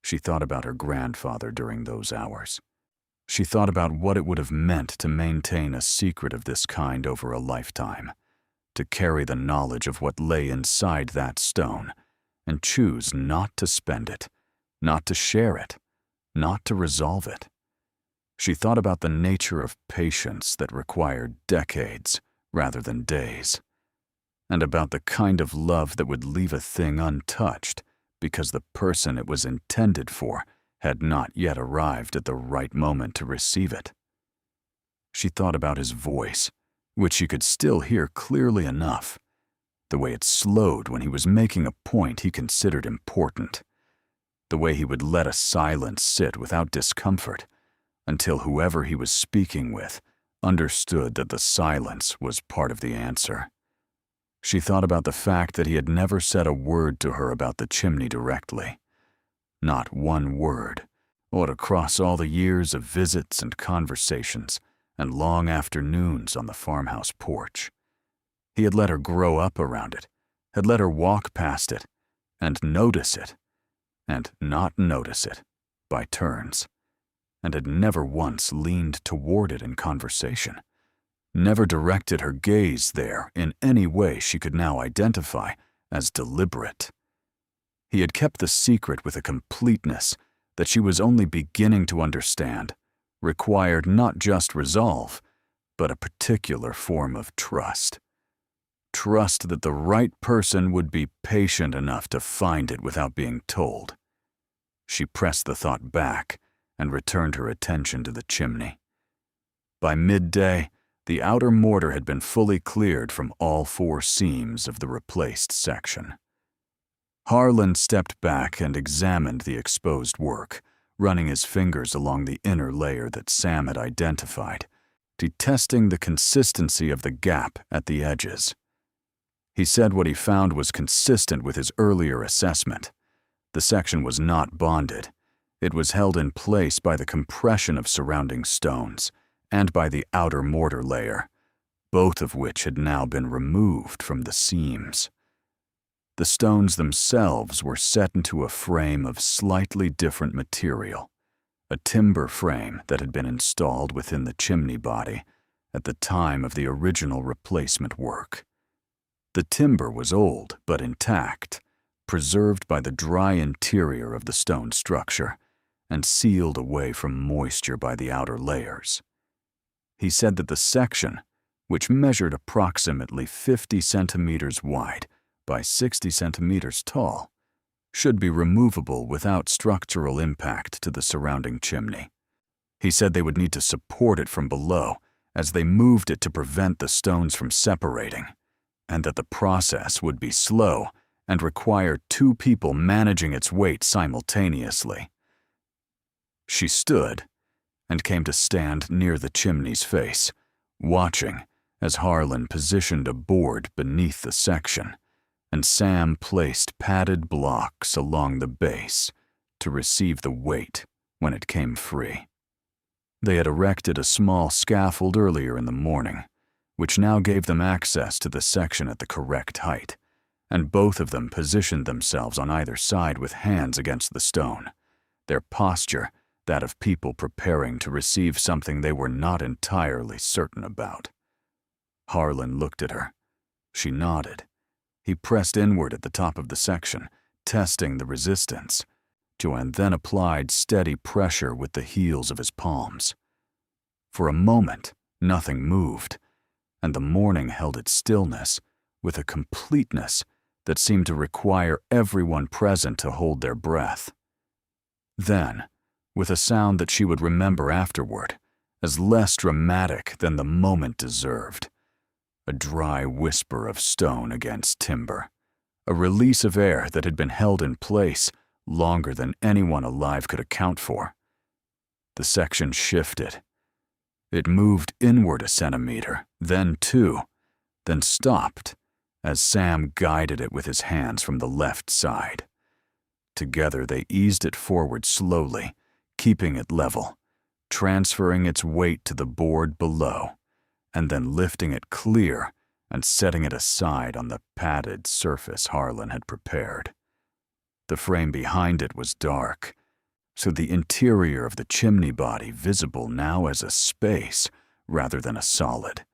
She thought about her grandfather during those hours. She thought about what it would have meant to maintain a secret of this kind over a lifetime, to carry the knowledge of what lay inside that stone and choose not to spend it, not to share it, not to resolve it. She thought about the nature of patience that required decades rather than days, and about the kind of love that would leave a thing untouched because the person it was intended for had not yet arrived at the right moment to receive it. She thought about his voice, which she could still hear clearly enough, the way it slowed when he was making a point he considered important, the way he would let a silence sit without discomfort until whoever he was speaking with understood that the silence was part of the answer. She thought about the fact that he had never said a word to her about the chimney directly. Not one word, or across all the years of visits and conversations and long afternoons on the farmhouse porch. He had let her grow up around it, had let her walk past it, and notice it, and not notice it, by turns, and had never once leaned toward it in conversation, never directed her gaze there in any way she could now identify as deliberate. He had kept the secret with a completeness that she was only beginning to understand, required not just resolve, but a particular form of trust. Trust that the right person would be patient enough to find it without being told. She pressed the thought back and returned her attention to the chimney. By midday, the outer mortar had been fully cleared from all 4 seams of the replaced section. Harlan stepped back and examined the exposed work, running his fingers along the inner layer that Sam had identified, testing the consistency of the gap at the edges. He said what he found was consistent with his earlier assessment. The section was not bonded. It was held in place by the compression of surrounding stones and by the outer mortar layer, both of which had now been removed from the seams. The stones themselves were set into a frame of slightly different material, a timber frame that had been installed within the chimney body at the time of the original replacement work. The timber was old but intact, preserved by the dry interior of the stone structure and sealed away from moisture by the outer layers. He said that the section, which measured approximately 50 centimeters wide by 60 centimeters tall, should be removable without structural impact to the surrounding chimney. He said they would need to support it from below as they moved it to prevent the stones from separating, and that the process would be slow and require 2 people managing its weight simultaneously. She stood and came to stand near the chimney's face, watching as Harlan positioned a board beneath the section, and Sam placed padded blocks along the base to receive the weight when it came free. They had erected a small scaffold earlier in the morning, which now gave them access to the section at the correct height, and both of them positioned themselves on either side with hands against the stone, their posture that of people preparing to receive something they were not entirely certain about. Harlan looked at her. She nodded. He pressed inward at the top of the section, testing the resistance. Joanne then applied steady pressure with the heels of his palms. For a moment, nothing moved, and the morning held its stillness with a completeness that seemed to require everyone present to hold their breath. Then, with a sound that she would remember afterward, as less dramatic than the moment deserved, a dry whisper of stone against timber, a release of air that had been held in place longer than anyone alive could account for. The section shifted. It moved inward a centimeter, then 2, then stopped as Sam guided it with his hands from the left side. Together they eased it forward slowly, keeping it level, transferring its weight to the board below, and then lifting it clear and setting it aside on the padded surface Harlan had prepared. The frame behind it was dark, so the interior of the chimney body visible now as a space rather than a solid,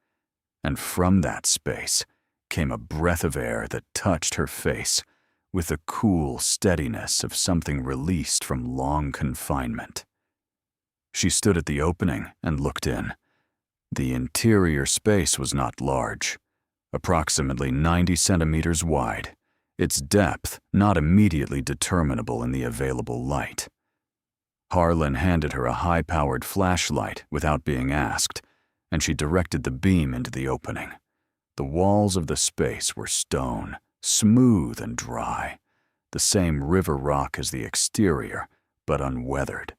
and from that space, came a breath of air that touched her face with the cool steadiness of something released from long confinement. She stood at the opening and looked in. The interior space was not large, approximately 90 centimeters wide, its depth not immediately determinable in the available light. Harlan handed her a high-powered flashlight without being asked, and she directed the beam into the opening. The walls of the space were stone, smooth and dry, the same river rock as the exterior, but unweathered,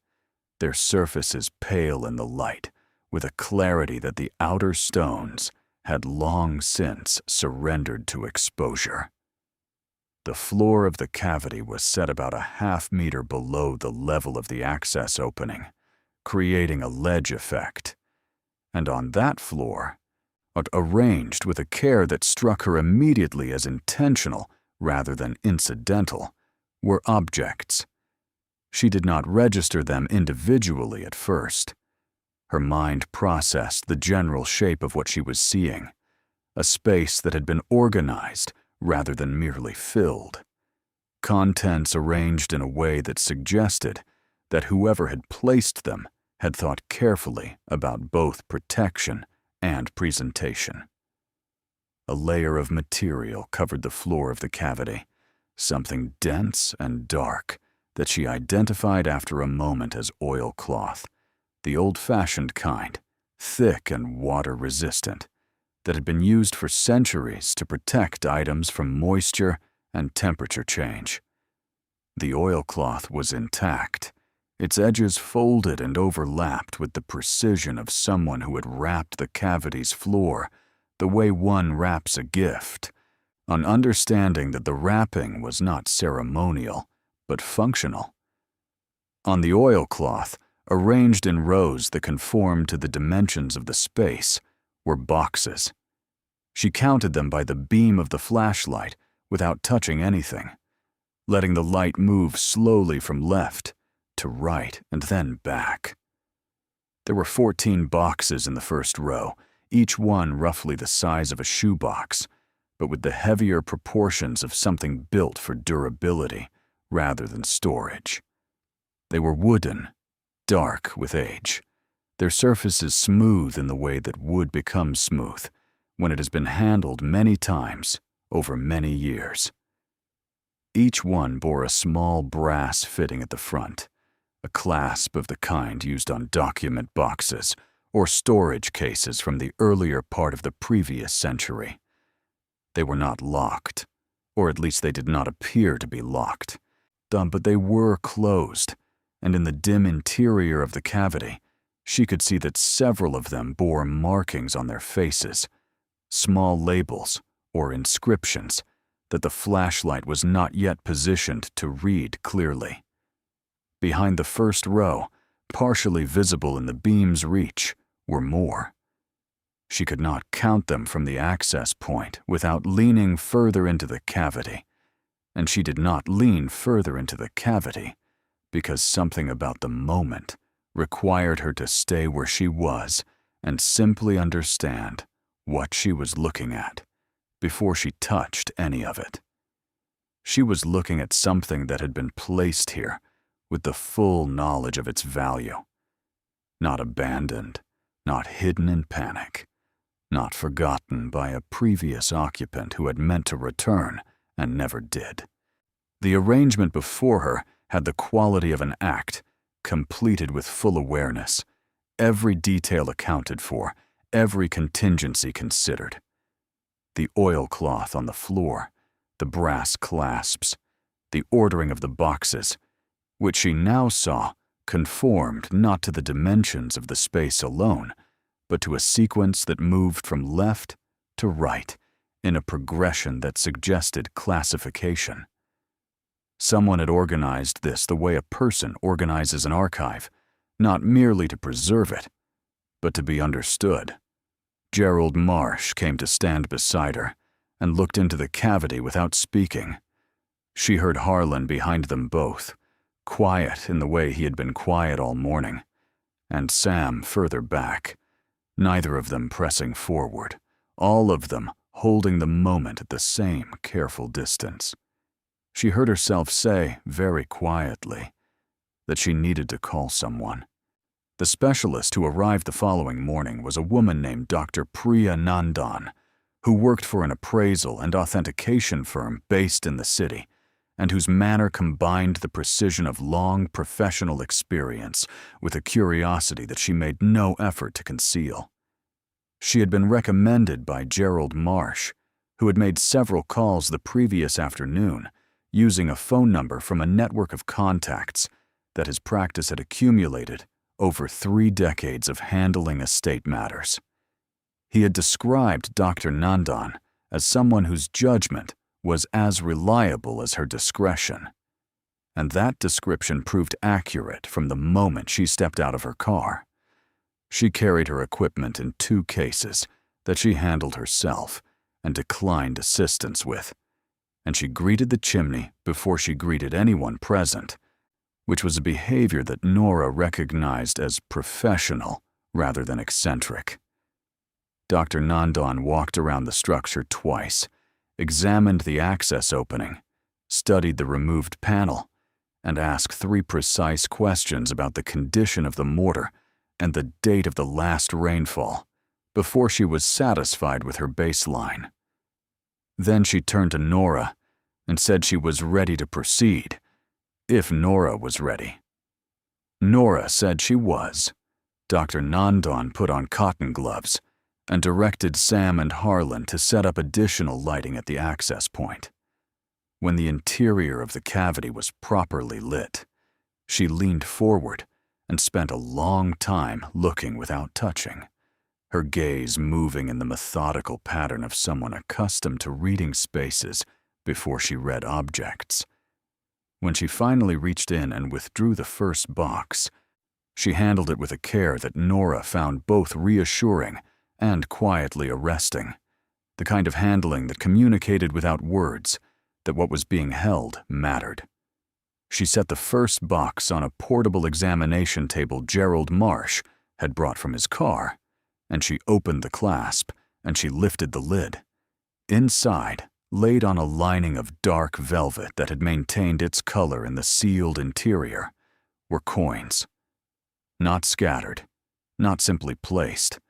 their surfaces pale in the light, with a clarity that the outer stones had long since surrendered to exposure. The floor of the cavity was set about a half-meter below the level of the access opening, creating a ledge effect. And on that floor, arranged with a care that struck her immediately as intentional rather than incidental, were objects. She did not register them individually at first. Her mind processed the general shape of what she was seeing, a space that had been organized rather than merely filled. Contents arranged in a way that suggested that whoever had placed them had thought carefully about both protection and presentation. A layer of material covered the floor of the cavity, something dense and dark that she identified after a moment as oilcloth, the old-fashioned kind, thick and water-resistant, that had been used for centuries to protect items from moisture and temperature change. The oilcloth was intact, its edges folded and overlapped with the precision of someone who had wrapped the cavity's floor the way one wraps a gift, on understanding that the wrapping was not ceremonial, but functional. On the oilcloth, arranged in rows that conformed to the dimensions of the space, were boxes. She counted them by the beam of the flashlight without touching anything, letting the light move slowly from left to right and then back. There were 14 boxes in the first row, each one roughly the size of a shoebox, but with the heavier proportions of something built for durability rather than storage. They were wooden, dark with age, their surfaces smooth in the way that wood becomes smooth when it has been handled many times over many years. Each one bore a small brass fitting at the front, a clasp of the kind used on document boxes or storage cases from the earlier part of the previous century. They were not locked, or at least they did not appear to be locked, but they were closed, and in the dim interior of the cavity, she could see that several of them bore markings on their faces, small labels or inscriptions that the flashlight was not yet positioned to read clearly. Behind the first row, partially visible in the beam's reach, were more. She could not count them from the access point without leaning further into the cavity, and she did not lean further into the cavity because something about the moment required her to stay where she was and simply understand what she was looking at before she touched any of it. She was looking at something that had been placed here with the full knowledge of its value. Not abandoned, not hidden in panic, not forgotten by a previous occupant who had meant to return and never did. The arrangement before her had the quality of an act, completed with full awareness, every detail accounted for, every contingency considered. The oilcloth on the floor, the brass clasps, the ordering of the boxes, which she now saw conformed not to the dimensions of the space alone, but to a sequence that moved from left to right in a progression that suggested classification. Someone had organized this the way a person organizes an archive, not merely to preserve it, but to be understood. Gerald Marsh came to stand beside her and looked into the cavity without speaking. She heard Harlan behind them both, quiet in the way he had been quiet all morning, and Sam further back, neither of them pressing forward, all of them holding the moment at the same careful distance. She heard herself say, very quietly, that she needed to call someone. The specialist who arrived the following morning was a woman named Dr. Priya Nandan, who worked for an appraisal and authentication firm based in the city, and whose manner combined the precision of long professional experience with a curiosity that she made no effort to conceal. She had been recommended by Gerald Marsh, who had made several calls the previous afternoon using a phone number from a network of contacts that his practice had accumulated over 3 decades of handling estate matters. He had described Dr. Nandan as someone whose judgment was as reliable as her discretion, and that description proved accurate from the moment she stepped out of her car. She carried her equipment in 2 cases that she handled herself and declined assistance with, and she greeted the chimney before she greeted anyone present, which was a behavior that Nora recognized as professional rather than eccentric. Dr. Nandan walked around the structure twice, examined the access opening, studied the removed panel, and asked 3 precise questions about the condition of the mortar and the date of the last rainfall before she was satisfied with her baseline. Then she turned to Nora and said she was ready to proceed, if Nora was ready. Nora said she was. Dr. Nandan put on cotton gloves and directed Sam and Harlan to set up additional lighting at the access point. When the interior of the cavity was properly lit, she leaned forward and spent a long time looking without touching, her gaze moving in the methodical pattern of someone accustomed to reading spaces before she read objects. When she finally reached in and withdrew the first box, she handled it with a care that Nora found both reassuring and quietly arresting, the kind of handling that communicated without words that what was being held mattered. She set the first box on a portable examination table Gerald Marsh had brought from his car, and she opened the clasp and she lifted the lid. Inside, laid on a lining of dark velvet that had maintained its color in the sealed interior, were coins. Not scattered, not simply placed,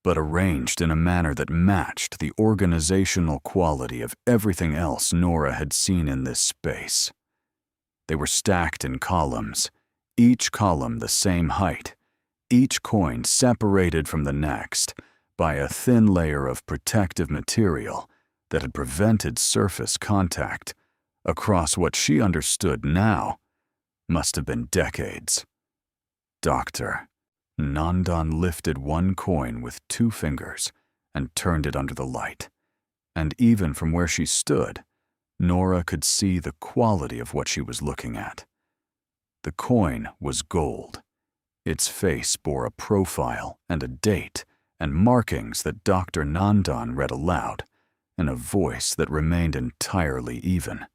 but arranged in a manner that matched the organizational quality of everything else Nora had seen in this space. They were stacked in columns, each column the same height, each coin separated from the next by a thin layer of protective material that had prevented surface contact across what she understood now must have been decades. Dr. Nandan lifted one coin with 2 fingers and turned it under the light, and even from where she stood, Nora could see the quality of what she was looking at. The coin was gold. Its face bore a profile and a date and markings that Dr. Nandan read aloud in a voice that remained entirely even,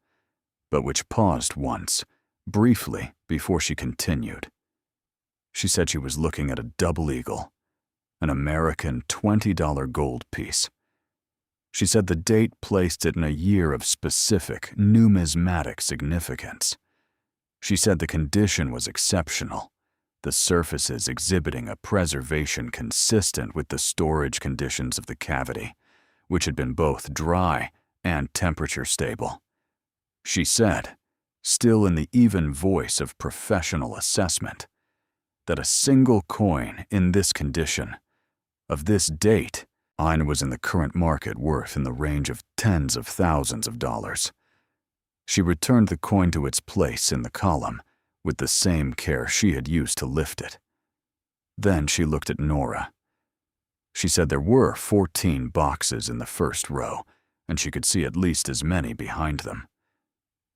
but which paused once, briefly, before she continued. She said she was looking at a double eagle, an American $20 gold piece. She said the date placed it in a year of specific numismatic significance. She said the condition was exceptional, the surfaces exhibiting a preservation consistent with the storage conditions of the cavity, which had been both dry and temperature stable. She said, still in the even voice of professional assessment, that a single coin in this condition, of this date, was in the current market worth in the range of tens of thousands of dollars. She returned the coin to its place in the column with the same care she had used to lift it. Then she looked at Nora. She said there were 14 boxes in the first row, and she could see at least as many behind them.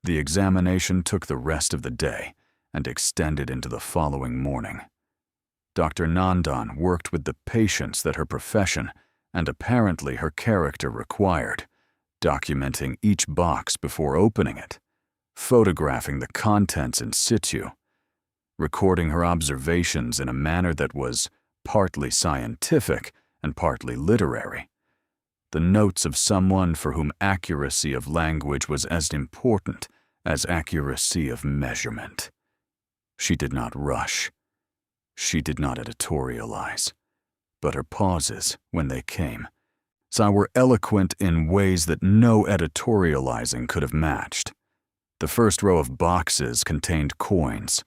The examination took the rest of the day and extended into the following morning. Dr. Nandan worked with the patience that her profession and apparently her character required, documenting each box before opening it, photographing the contents in situ, recording her observations in a manner that was partly scientific and partly literary, the notes of someone for whom accuracy of language was as important as accuracy of measurement. She did not rush. She did not editorialize. But her pauses, when they came, were eloquent in ways that no editorializing could have matched. The first row of boxes contained coins,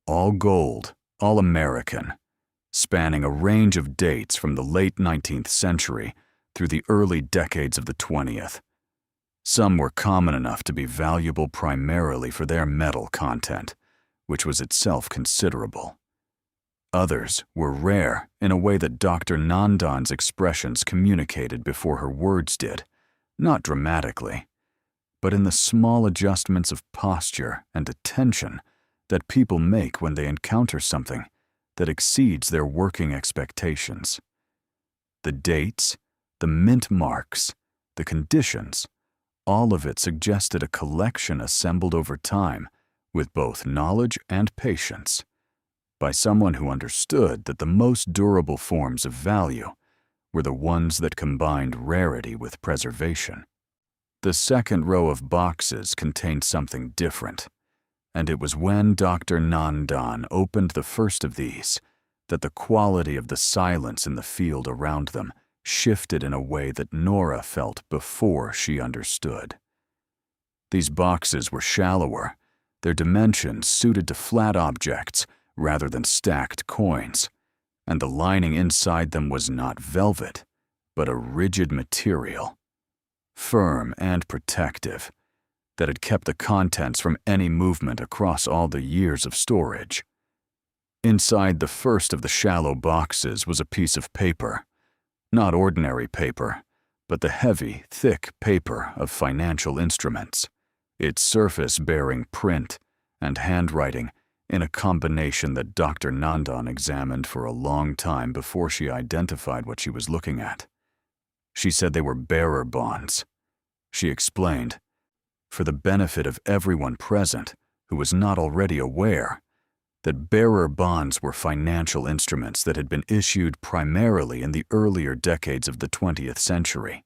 all gold, all American, spanning a range of dates from the late 19th century through the early decades of the 20th. Some were common enough to be valuable primarily for their metal content, which was itself considerable. Others were rare in a way that Dr. Nandan's expressions communicated before her words did, not dramatically, but in the small adjustments of posture and attention that people make when they encounter something that exceeds their working expectations. The dates, the mint marks, the conditions, all of it suggested a collection assembled over time with both knowledge and patience, by someone who understood that the most durable forms of value were the ones that combined rarity with preservation. The second row of boxes contained something different, and it was when Dr. Nandan opened the first of these that the quality of the silence in the field around them shifted in a way that Nora felt before she understood. These boxes were shallower, their dimensions suited to flat objects rather than stacked coins, and the lining inside them was not velvet, but a rigid material, firm and protective, that had kept the contents from any movement across all the years of storage. Inside the first of the shallow boxes was a piece of paper, not ordinary paper, but the heavy, thick paper of financial instruments, its surface bearing print and handwriting in a combination that Dr. Nandan examined for a long time before she identified what she was looking at. She said they were bearer bonds. She explained, for the benefit of everyone present who was not already aware, that bearer bonds were financial instruments that had been issued primarily in the earlier decades of the 20th century,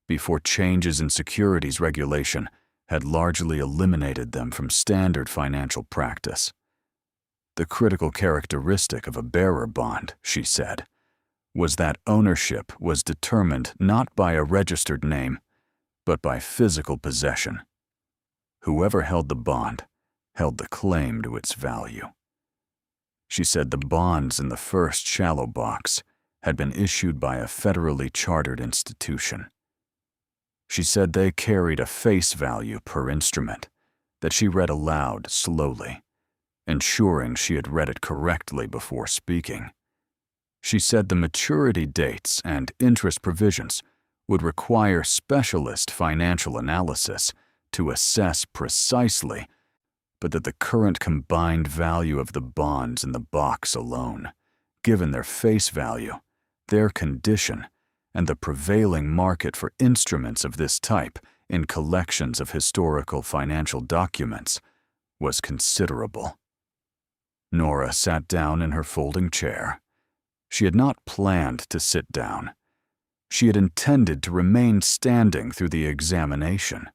before changes in securities regulation had largely eliminated them from standard financial practice. The critical characteristic of a bearer bond, she said, was that ownership was determined not by a registered name, but by physical possession. Whoever held the bond held the claim to its value. She said the bonds in the first shallow box had been issued by a federally chartered institution. She said they carried a face value per instrument that she read aloud slowly, ensuring she had read it correctly before speaking. She said the maturity dates and interest provisions would require specialist financial analysis to assess precisely, but that the current combined value of the bonds in the box alone, given their face value, their condition, and the prevailing market for instruments of this type in collections of historical financial documents, was considerable. Nora sat down in her folding chair. She had not planned to sit down. She had intended to remain standing through the examination,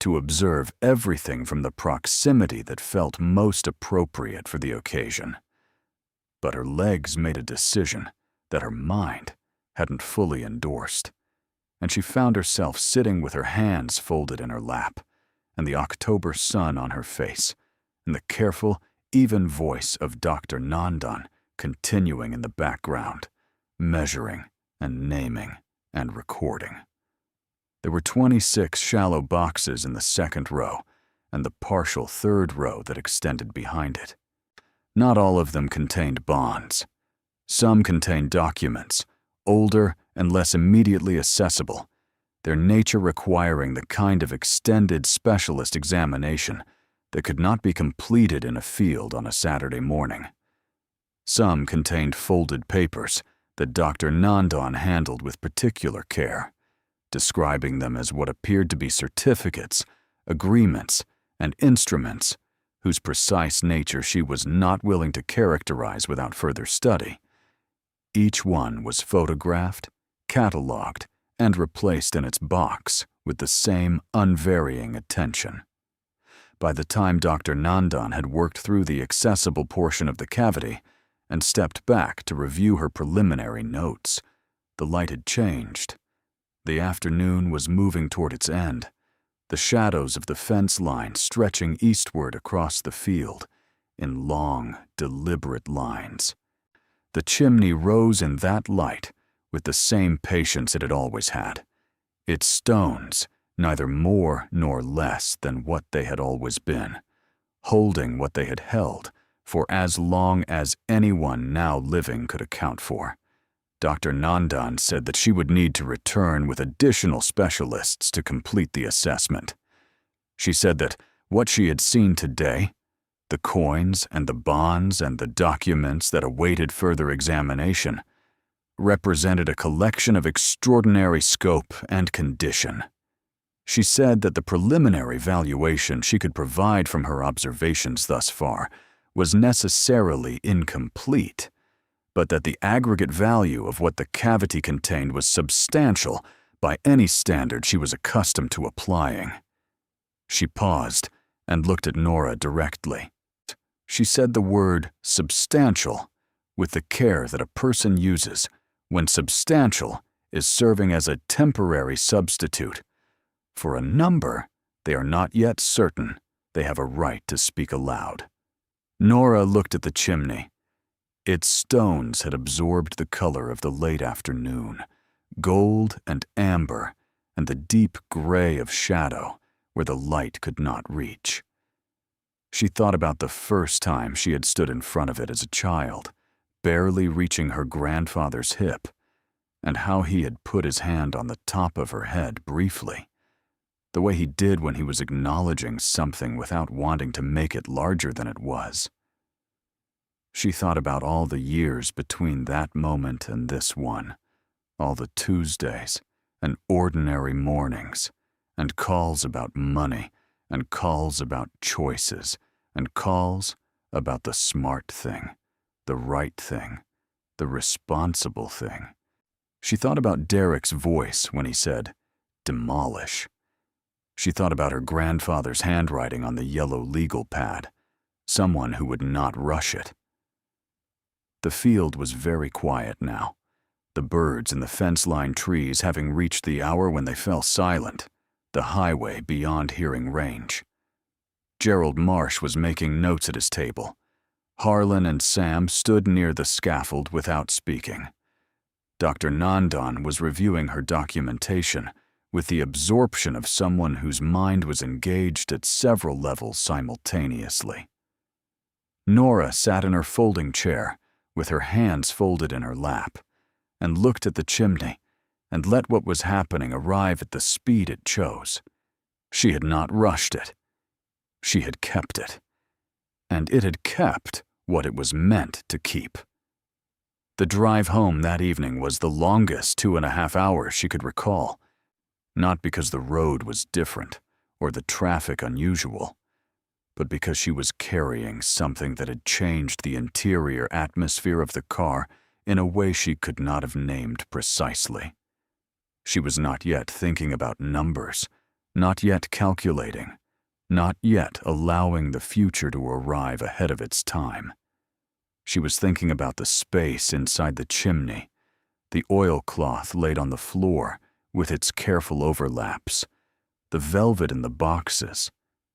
to observe everything from the proximity that felt most appropriate for the occasion. But her legs made a decision that her mind hadn't fully endorsed, and she found herself sitting with her hands folded in her lap, and the October sun on her face, and the careful, even voice of Dr. Nandan continuing in the background, measuring and naming and recording. There were 26 shallow boxes in the second row and the partial third row that extended behind it. Not all of them contained bonds. Some contained documents, older and less immediately accessible, their nature requiring the kind of extended specialist examination that could not be completed in a field on a Saturday morning. Some contained folded papers that Dr. Nandan handled with particular care, describing them as what appeared to be certificates, agreements, and instruments whose precise nature she was not willing to characterize without further study. Each one was photographed, catalogued, and replaced in its box with the same unvarying attention. By the time Dr. Nandan had worked through the accessible portion of the cavity and stepped back to review her preliminary notes, the light had changed. The afternoon was moving toward its end, the shadows of the fence line stretching eastward across the field in long, deliberate lines. The chimney rose in that light with the same patience it had always had, its stones neither more nor less than what they had always been, holding what they had held for as long as anyone now living could account for. Dr. Nandan said that she would need to return with additional specialists to complete the assessment. She said that what she had seen today, the coins and the bonds and the documents that awaited further examination, represented a collection of extraordinary scope and condition. She said that the preliminary valuation she could provide from her observations thus far was necessarily incomplete, but that the aggregate value of what the cavity contained was substantial by any standard she was accustomed to applying. She paused and looked at Nora directly. She said the word substantial with the care that a person uses when substantial is serving as a temporary substitute. For a number, they are not yet certain they have a right to speak aloud. Nora looked at the chimney. Its stones had absorbed the color of the late afternoon, gold and amber, and the deep gray of shadow where the light could not reach. She thought about the first time she had stood in front of it as a child, barely reaching her grandfather's hip, and how he had put his hand on the top of her head briefly, the way he did when he was acknowledging something without wanting to make it larger than it was. She thought about all the years between that moment and this one, all the Tuesdays and ordinary mornings, and calls about money, and calls about choices, and calls about the smart thing, the right thing, the responsible thing. She thought about Derek's voice when he said, "Demolish." She thought about her grandfather's handwriting on the yellow legal pad, someone who would not rush it. The field was very quiet now, the birds in the fence-lined trees having reached the hour when they fell silent, the highway beyond hearing range. Gerald Marsh was making notes at his table. Harlan and Sam stood near the scaffold without speaking. Dr. Nandan was reviewing her documentation with the absorption of someone whose mind was engaged at several levels simultaneously. Nora sat in her folding chair with her hands folded in her lap and looked at the chimney and let what was happening arrive at the speed it chose. She had not rushed it. She had kept it. And it had kept what it was meant to keep. The drive home that evening was the longest 2.5 hours she could recall, not because the road was different or the traffic unusual, but because she was carrying something that had changed the interior atmosphere of the car in a way she could not have named precisely. She was not yet thinking about numbers, not yet calculating, not yet allowing the future to arrive ahead of its time. She was thinking about the space inside the chimney, the oilcloth laid on the floor with its careful overlaps, the velvet in the boxes,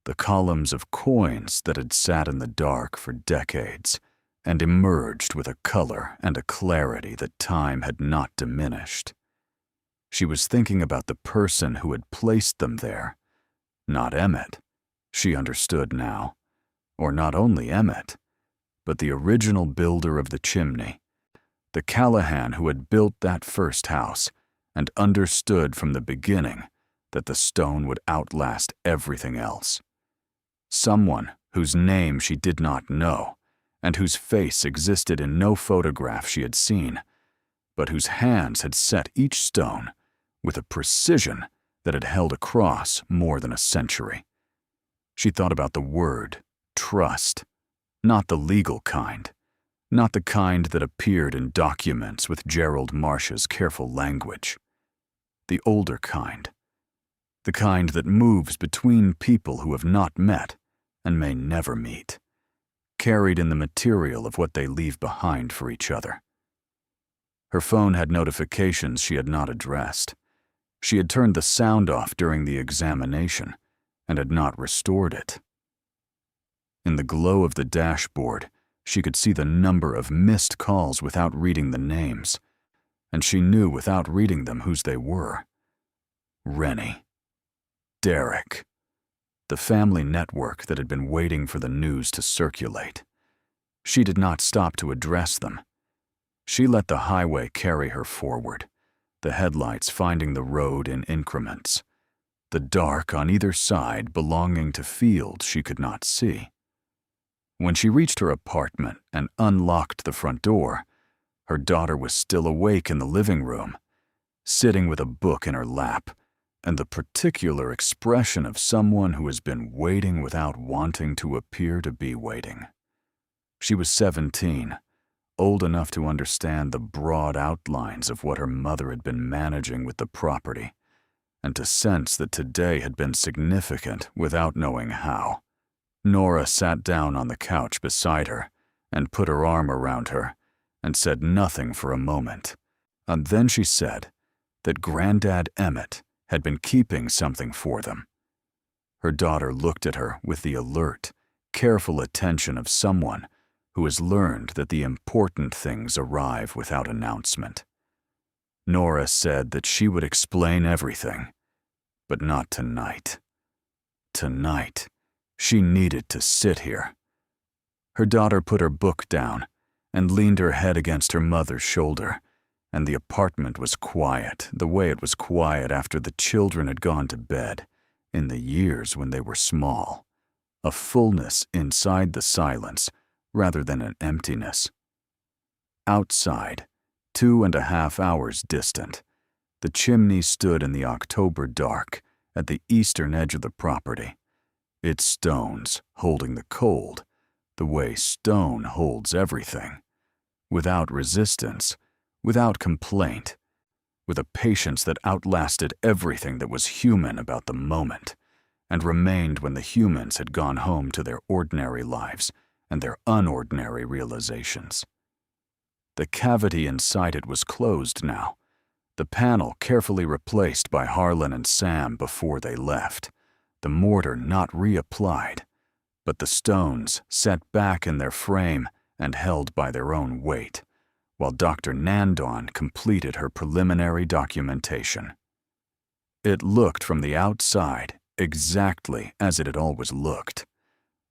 the columns of coins that had sat in the dark for decades and emerged with a color and a clarity that time had not diminished. She was thinking about the person who had placed them there, not Emmett. She understood now, or not only Emmett, but the original builder of the chimney, the Callahan who had built that first house and understood from the beginning that the stone would outlast everything else. Someone whose name she did not know and whose face existed in no photograph she had seen, but whose hands had set each stone with a precision that had held across more than a century. She thought about the word trust, not the legal kind, not the kind that appeared in documents with Gerald Marsh's careful language. the older kind. The kind that moves between people who have not met and may never meet, carried in the material of what they leave behind for each other. Her phone had notifications she had not addressed. She had turned the sound off during the examination and had not restored it. In the glow of the dashboard, she could see the number of missed calls without reading the names, and she knew without reading them whose they were. Rennie. Derek. The family network that had been waiting for the news to circulate. She did not stop to address them. She let the highway carry her forward, the headlights finding the road in increments, the dark on either side belonging to fields she could not see. When she reached her apartment and unlocked the front door, her daughter was still awake in the living room, sitting with a book in her lap, and the particular expression of someone who has been waiting without wanting to appear to be waiting. She was 17, old enough to understand the broad outlines of what her mother had been managing with the property, and to sense that today had been significant without knowing how. Nora sat down on the couch beside her and put her arm around her and said nothing for a moment, and then she said that Granddad Emmett had been keeping something for them. Her daughter looked at her with the alert, careful attention of someone who has learned that the important things arrive without announcement. Nora said that she would explain everything, but not tonight. Tonight, she needed to sit here. Her daughter put her book down and leaned her head against her mother's shoulder, and the apartment was quiet, the way it was quiet after the children had gone to bed, in the years when they were small, a fullness inside the silence rather than an emptiness. Outside, 2.5 hours distant, the chimney stood in the October dark at the eastern edge of the property, its stones holding the cold, the way stone holds everything, without resistance, without complaint, with a patience that outlasted everything that was human about the moment, and remained when the humans had gone home to their ordinary lives and their unordinary realizations. The cavity inside it was closed now, the panel carefully replaced by Harlan and Sam before they left, the mortar not reapplied, but the stones set back in their frame and held by their own weight, while Dr. Nandon completed her preliminary documentation. It looked from the outside exactly as it had always looked.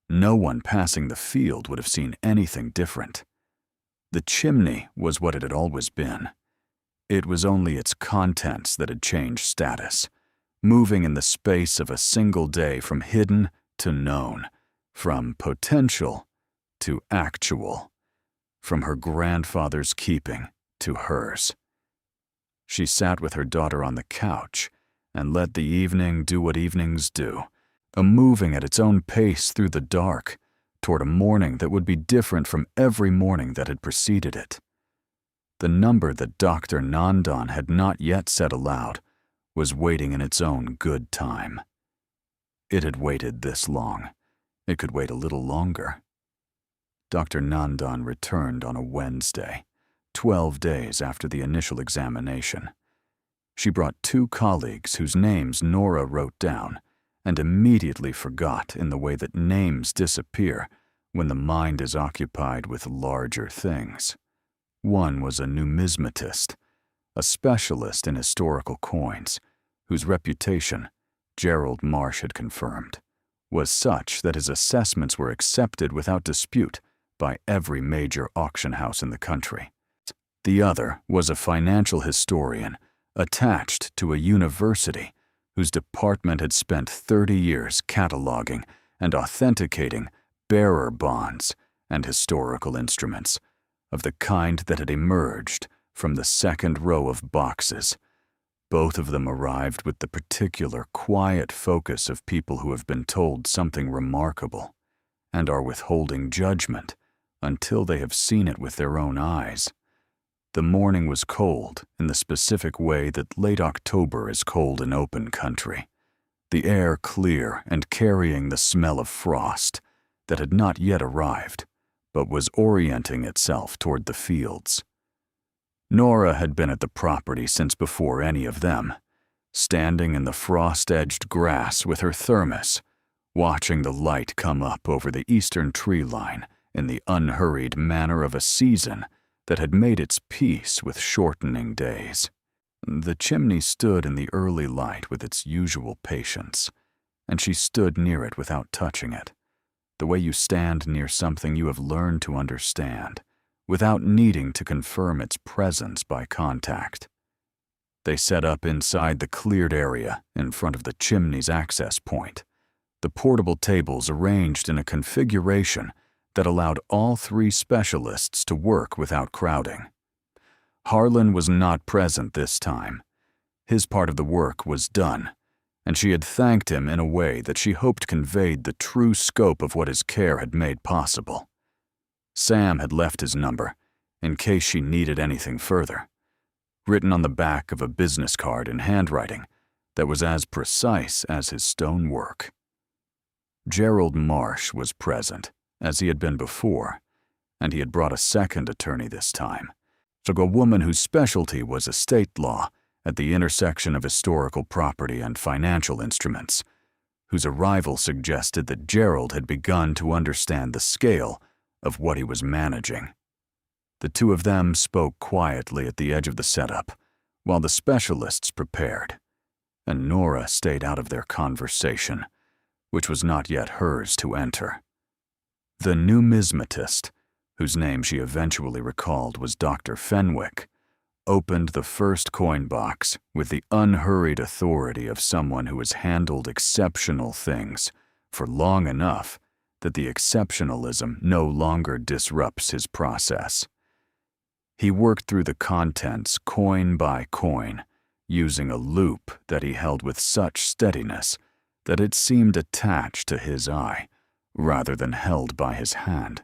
No one passing the field would have seen anything different. The chimney was what it had always been. It was only its contents that had changed status, moving in the space of a single day from hidden to known, from potential to actual, from her grandfather's keeping to hers. She sat with her daughter on the couch and let the evening do what evenings do, a moving at its own pace through the dark toward a morning that would be different from every morning that had preceded it. The number that Dr. Nandon had not yet said aloud was waiting in its own good time. It had waited this long. It could wait a little longer. Dr. Nandon returned on a Wednesday, 12 days after the initial examination. She brought 2 colleagues whose names Nora wrote down and immediately forgot in the way that names disappear when the mind is occupied with larger things. One was a numismatist, a specialist in historical coins, whose reputation, Gerald Marsh had confirmed, was such that his assessments were accepted without dispute by every major auction house in the country. The other was a financial historian attached to a university whose department had spent 30 years cataloging and authenticating bearer bonds and historical instruments of the kind that had emerged from the second row of boxes. Both of them arrived with the particular quiet focus of people who have been told something remarkable and are withholding judgment until they have seen it with their own eyes. The morning was cold in the specific way that late October is cold in open country, the air clear and carrying the smell of frost that had not yet arrived, but was orienting itself toward the fields. Nora had been at the property since before any of them, standing in the frost-edged grass with her thermos, watching the light come up over the eastern tree line in the unhurried manner of a season that had made its peace with shortening days. The chimney stood in the early light with its usual patience, and she stood near it without touching it, the way you stand near something you have learned to understand, without needing to confirm its presence by contact. They set up inside the cleared area in front of the chimney's access point, the portable tables arranged in a configuration that allowed all three specialists to work without crowding. Harlan was not present this time. His part of the work was done, and she had thanked him in a way that she hoped conveyed the true scope of what his care had made possible. Sam had left his number, in case she needed anything further, written on the back of a business card in handwriting that was as precise as his stone work. Gerald Marsh was present, as he had been before, and he had brought a second attorney this time, a woman whose specialty was estate law at the intersection of historical property and financial instruments, whose arrival suggested that Gerald had begun to understand the scale of what he was managing. The two of them spoke quietly at the edge of the setup, while the specialists prepared, and Nora stayed out of their conversation, which was not yet hers to enter. The numismatist, whose name she eventually recalled was Dr. Fenwick, opened the first coin box with the unhurried authority of someone who has handled exceptional things for long enough that the exceptionalism no longer disrupts his process. He worked through the contents coin by coin, using a loupe that he held with such steadiness that it seemed attached to his eye, rather than held by his hand.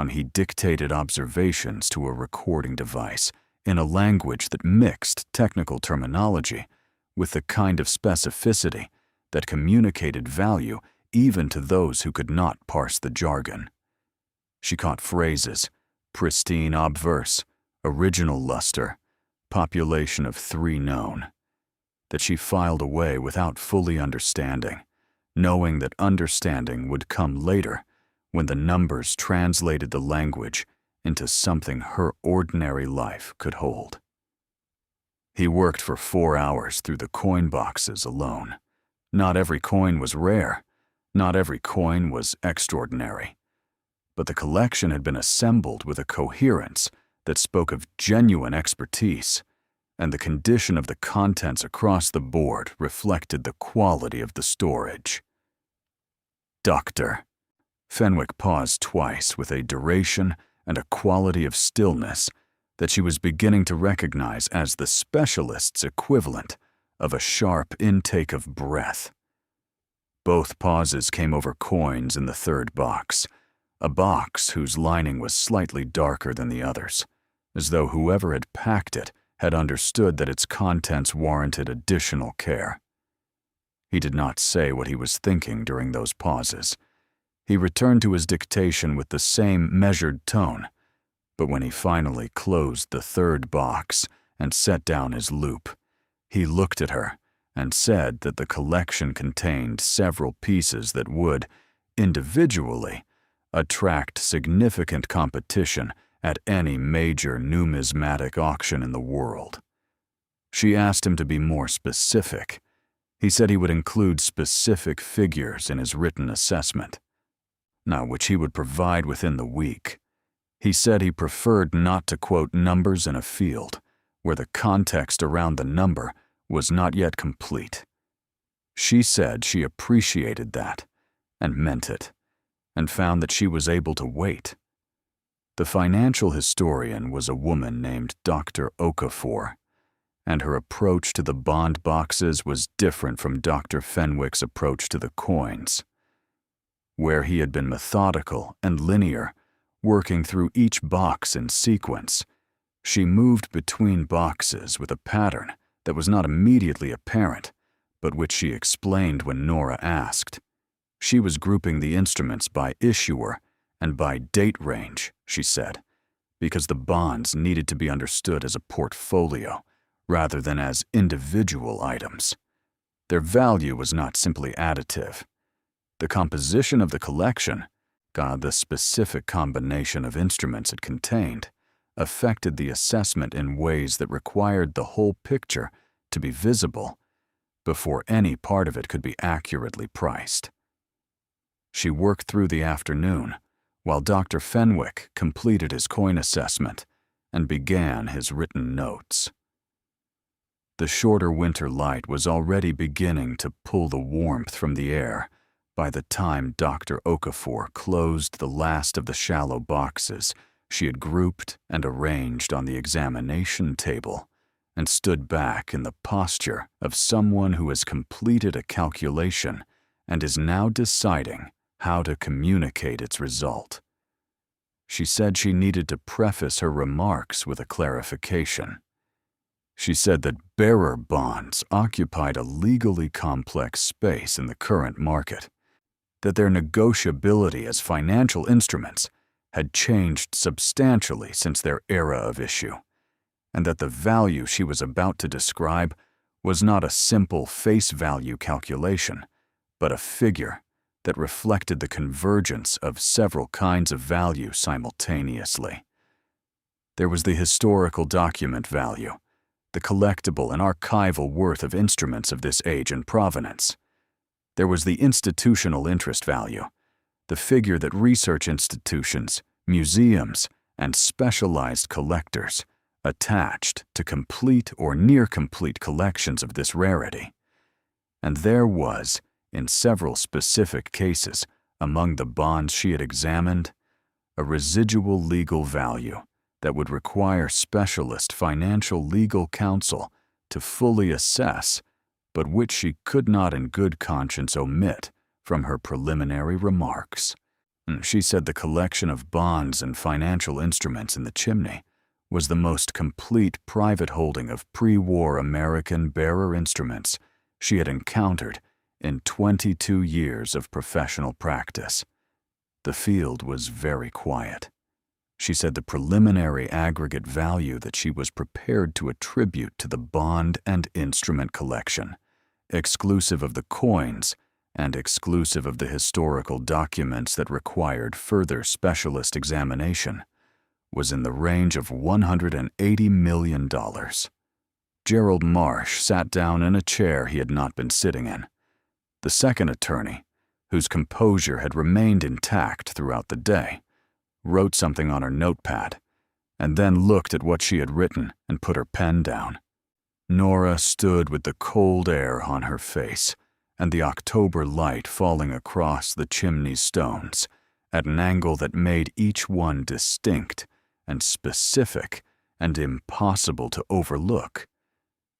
He dictated observations to a recording device in a language that mixed technical terminology with the kind of specificity that communicated value even to those who could not parse the jargon. She caught phrases, pristine obverse, original luster, population of 3 known, that she filed away without fully understanding, knowing that understanding would come later when the numbers translated the language into something her ordinary life could hold. He worked for 4 hours through the coin boxes alone. Not every coin was rare, not every coin was extraordinary, but the collection had been assembled with a coherence that spoke of genuine expertise, and the condition of the contents across the board reflected the quality of the storage. Doctor. Fenwick paused twice with a duration and a quality of stillness that she was beginning to recognize as the specialist's equivalent of a sharp intake of breath. Both pauses came over coins in the third box, a box whose lining was slightly darker than the others, as though whoever had packed it had understood that its contents warranted additional care. He did not say what he was thinking during those pauses. He returned to his dictation with the same measured tone, but when he finally closed the third box and set down his loupe, he looked at her and said that the collection contained several pieces that would, individually, attract significant competition at any major numismatic auction in the world. She asked him to be more specific. He said he would include specific figures in his written assessment, which he would provide within the week. He said he preferred not to quote numbers in a field where the context around the number was not yet complete. She said she appreciated that and meant it, and found that she was able to wait. The financial historian was a woman named Dr. Okafor, and her approach to the bond boxes was different from Dr. Fenwick's approach to the coins. Where he had been methodical and linear, working through each box in sequence, She moved between boxes with a pattern that was not immediately apparent, but which she explained when Nora asked. She was grouping the instruments by issuer and by date range, she said, because the bonds needed to be understood as a portfolio rather than as individual items. Their value was not simply additive. The composition of the collection, the specific combination of instruments it contained, affected the assessment in ways that required the whole picture to be visible before any part of it could be accurately priced. She worked through the afternoon while Dr. Fenwick completed his coin assessment and began his written notes. The shorter winter light was already beginning to pull the warmth from the air by the time Dr. Okafor closed the last of the shallow boxes she had grouped and arranged on the examination table and stood back in the posture of someone who has completed a calculation and is now deciding how to communicate its result. She said she needed to preface her remarks with a clarification. She said that bearer bonds occupied a legally complex space in the current market, that their negotiability as financial instruments had changed substantially since their era of issue, and that the value she was about to describe was not a simple face value calculation, but a figure that reflected the convergence of several kinds of value simultaneously. There was the historical document value, the collectible and archival worth of instruments of this age and provenance. There was the institutional interest value, the figure that research institutions, museums, and specialized collectors attached to complete or near-complete collections of this rarity. And there was, in several specific cases among the bonds she had examined, a residual legal value that would require specialist financial legal counsel to fully assess, but which she could not in good conscience omit from her preliminary remarks. She said the collection of bonds and financial instruments in the Chimney was the most complete private holding of pre-war American bearer instruments she had encountered in 22 years of professional practice. The field was very quiet. She said the preliminary aggregate value that she was prepared to attribute to the bond and instrument collection, exclusive of the coins and exclusive of the historical documents that required further specialist examination, was in the range of $180 million. Gerald Marsh sat down in a chair he had not been sitting in. The second attorney, whose composure had remained intact throughout the day, wrote something on her notepad, and then looked at what she had written and put her pen down. Nora stood with the cold air on her face and the October light falling across the chimney stones at an angle that made each one distinct and specific and impossible to overlook.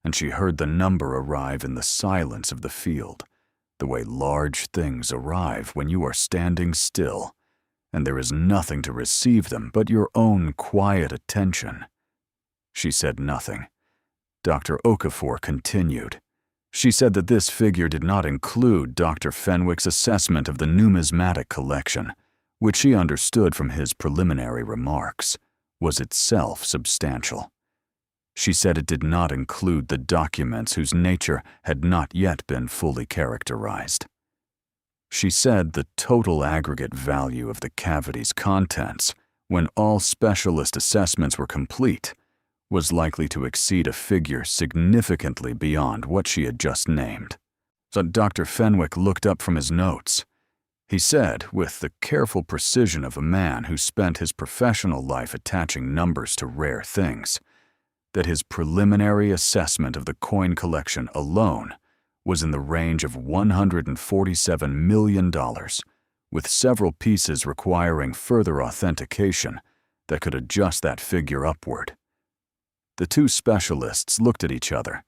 And she heard the number arrive in the silence of the field, the way large things arrive when you are standing still, and there is nothing to receive them but your own quiet attention. She said nothing. Dr. Okafor continued. She said that this figure did not include Dr. Fenwick's assessment of the numismatic collection, which she understood from his preliminary remarks was itself substantial. She said it did not include the documents whose nature had not yet been fully characterized. She said the total aggregate value of the cavity's contents, when all specialist assessments were complete, was likely to exceed a figure significantly beyond what she had just named. So Dr. Fenwick looked up from his notes. He said, with the careful precision of a man who spent his professional life attaching numbers to rare things, that his preliminary assessment of the coin collection alone was in the range of $147 million, with several pieces requiring further authentication that could adjust that figure upward. The two specialists looked at each other.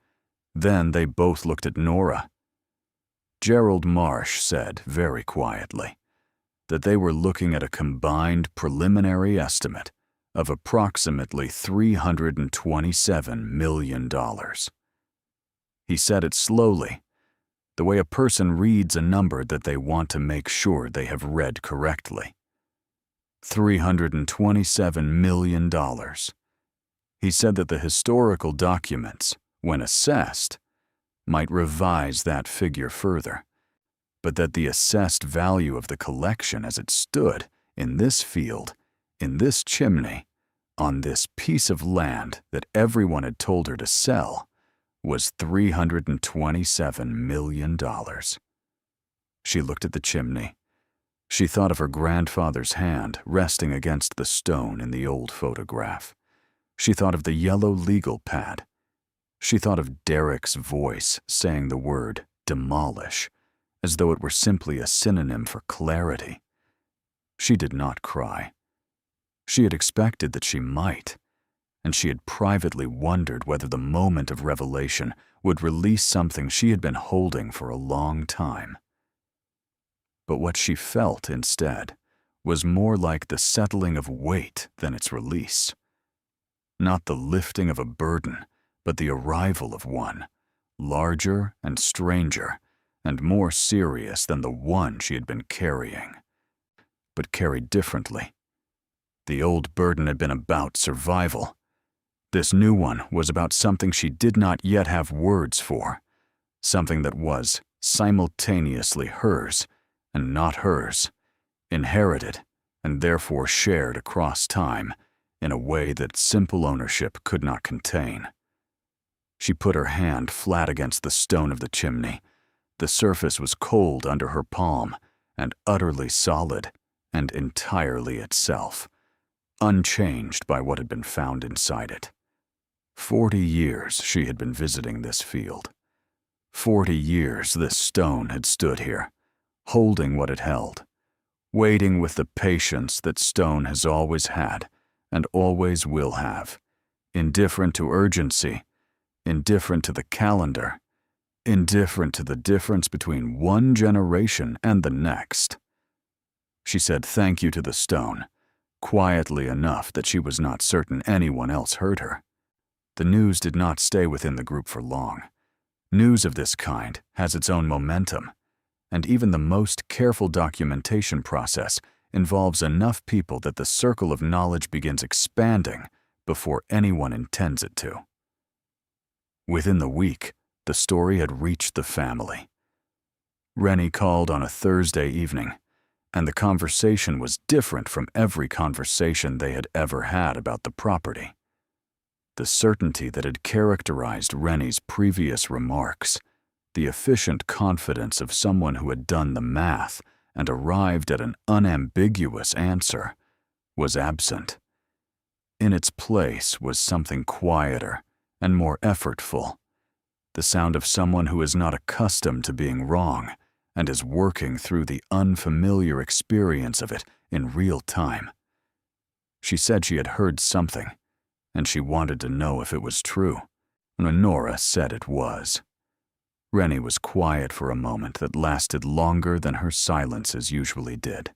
Then they both looked at Nora. Gerald Marsh said very quietly that they were looking at a combined preliminary estimate of approximately $327 million. He said it slowly, the way a person reads a number that they want to make sure they have read correctly. $327 million. He said that the historical documents, when assessed, might revise that figure further, but that the assessed value of the collection as it stood in this field, in this chimney, on this piece of land that everyone had told her to sell, was $327 million. She looked at the chimney. She thought of her grandfather's hand resting against the stone in the old photograph. She thought of the yellow legal pad. She thought of Derek's voice saying the word demolish, as though it were simply a synonym for clarity. She did not cry. She had expected that she might, and she had privately wondered whether the moment of revelation would release something she had been holding for a long time. But what she felt instead was more like the settling of weight than its release. Not the lifting of a burden, but the arrival of one, larger and stranger, and more serious than the one she had been carrying, but carried differently. The old burden had been about survival. This new one was about something she did not yet have words for, something that was simultaneously hers and not hers, inherited and therefore shared across time in a way that simple ownership could not contain. She put her hand flat against the stone of the chimney. The surface was cold under her palm and utterly solid and entirely itself, unchanged by what had been found inside it. 40 years she had been visiting this field. 40 years this stone had stood here, holding what it held, waiting with the patience that stone has always had and always will have, indifferent to urgency, indifferent to the calendar, indifferent to the difference between one generation and the next. She said thank you to the stone, quietly enough that she was not certain anyone else heard her. The news did not stay within the group for long. News of this kind has its own momentum, and even the most careful documentation process involves enough people that the circle of knowledge begins expanding before anyone intends it to. Within the week, the story had reached the family. Rennie called on a Thursday evening, and the conversation was different from every conversation they had ever had about the property. The certainty that had characterized Rennie's previous remarks, the efficient confidence of someone who had done the math and arrived at an unambiguous answer, was absent. In its place was something quieter and more effortful, the sound of someone who is not accustomed to being wrong and is working through the unfamiliar experience of it in real time. She said she had heard something, and she wanted to know if it was true, and Nora said it was. Rennie was quiet for a moment that lasted longer than her silences usually did.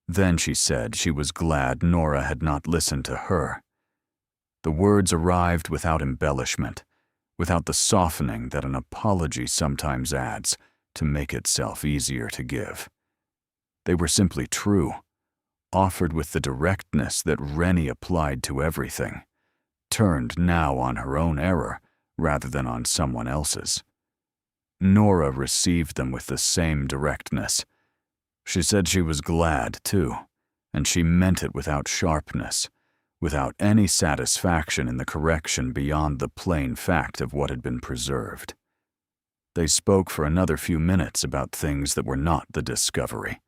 Then she said she was glad Nora had not listened to her. The words arrived without embellishment, without the softening that an apology sometimes adds to make itself easier to give. They were simply true, offered with the directness that Rennie applied to everything, turned now on her own error rather than on someone else's. Nora received them with the same directness. She said she was glad, too, and she meant it without sharpness, without any satisfaction in the correction beyond the plain fact of what had been preserved. They spoke for another few minutes about things that were not the discovery,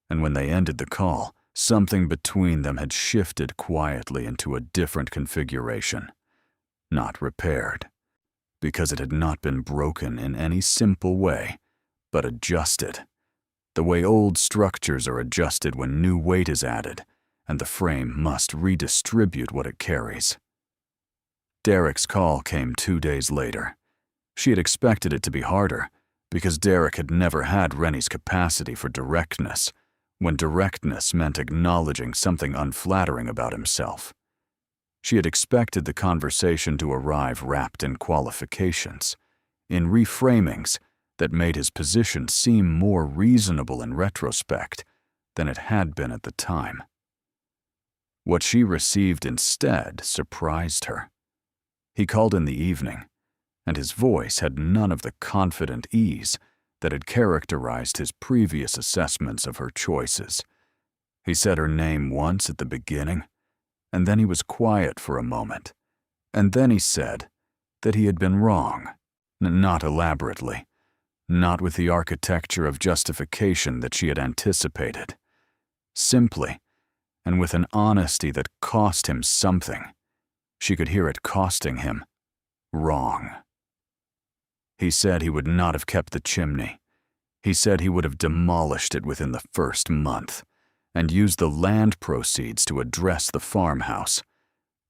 and when they ended the call, something between them had shifted quietly into a different configuration, not repaired, because it had not been broken in any simple way, but adjusted, the way old structures are adjusted when new weight is added, and the frame must redistribute what it carries. Derek's call came 2 days later. She had expected it to be harder, because Derek had never had Rennie's capacity for directness, when directness meant acknowledging something unflattering about himself. She had expected the conversation to arrive wrapped in qualifications, in reframings that made his position seem more reasonable in retrospect than it had been at the time. What she received instead surprised her. He called in the evening, and his voice had none of the confident ease that had characterized his previous assessments of her choices. He said her name once at the beginning, and then he was quiet for a moment, and then he said that he had been wrong, not elaborately, not with the architecture of justification that she had anticipated. Simply, and with an honesty that cost him something. She could hear it costing him. Wrong. He said he would not have kept the chimney. He said he would have demolished it within the first month and used the land proceeds to address the farmhouse,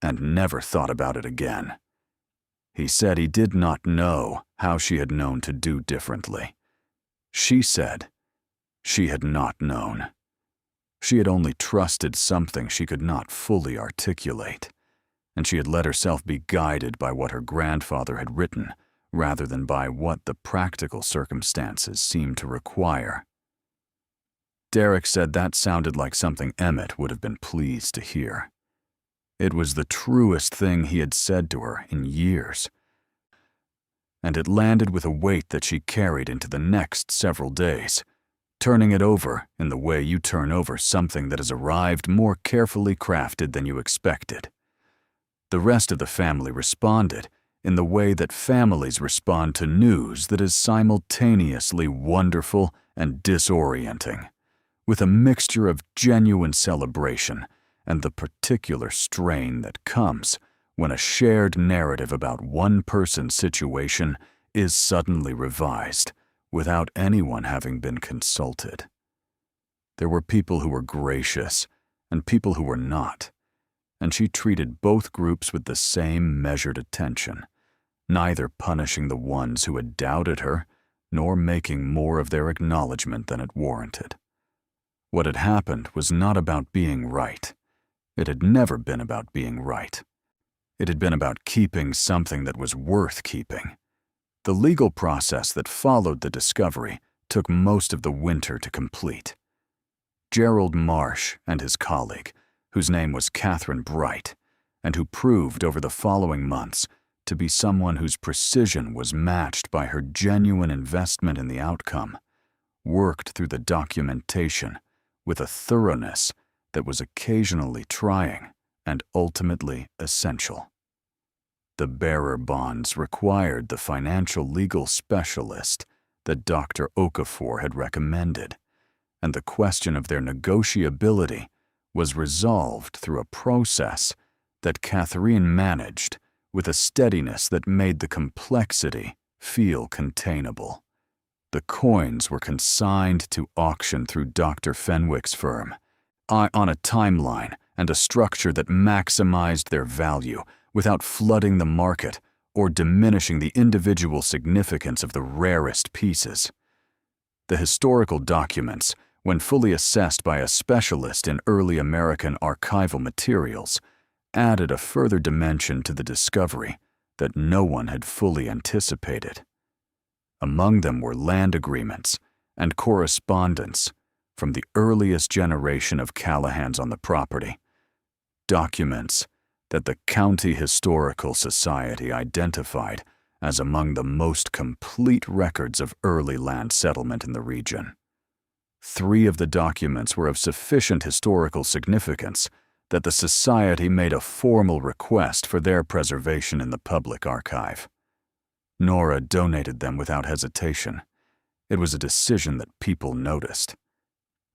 and never thought about it again. He said he did not know how she had known to do differently. She said she had not known. She had only trusted something she could not fully articulate, and she had let herself be guided by what her grandfather had written rather than by what the practical circumstances seemed to require. Derek said that sounded like something Emmett would have been pleased to hear. It was the truest thing he had said to her in years, and it landed with a weight that she carried into the next several days, turning it over in the way you turn over something that has arrived more carefully crafted than you expected. The rest of the family responded in the way that families respond to news that is simultaneously wonderful and disorienting, with a mixture of genuine celebration and the particular strain that comes when a shared narrative about one person's situation is suddenly revised without anyone having been consulted. There were people who were gracious and people who were not, and she treated both groups with the same measured attention, neither punishing the ones who had doubted her nor making more of their acknowledgement than it warranted. What had happened was not about being right. It had never been about being right. It had been about keeping something that was worth keeping. The legal process that followed the discovery took most of the winter to complete. Gerald Marsh and his colleague, whose name was Catherine Bright, and who proved over the following months to be someone whose precision was matched by her genuine investment in the outcome, worked through the documentation with a thoroughness that was occasionally trying and ultimately essential. The bearer bonds required the financial legal specialist that Dr. Okafor had recommended, and the question of their negotiability was resolved through a process that Catherine managed with a steadiness that made the complexity feel containable. The coins were consigned to auction through Dr. Fenwick's firm, on a timeline and a structure that maximized their value without flooding the market or diminishing the individual significance of the rarest pieces. The historical documents, when fully assessed by a specialist in early American archival materials, added a further dimension to the discovery that no one had fully anticipated. Among them were land agreements and correspondence from the earliest generation of Callahans on the property, documents that the County Historical Society identified as among the most complete records of early land settlement in the region. 3 of the documents were of sufficient historical significance that the Society made a formal request for their preservation in the public archive. Nora donated them without hesitation. It was a decision that people noticed.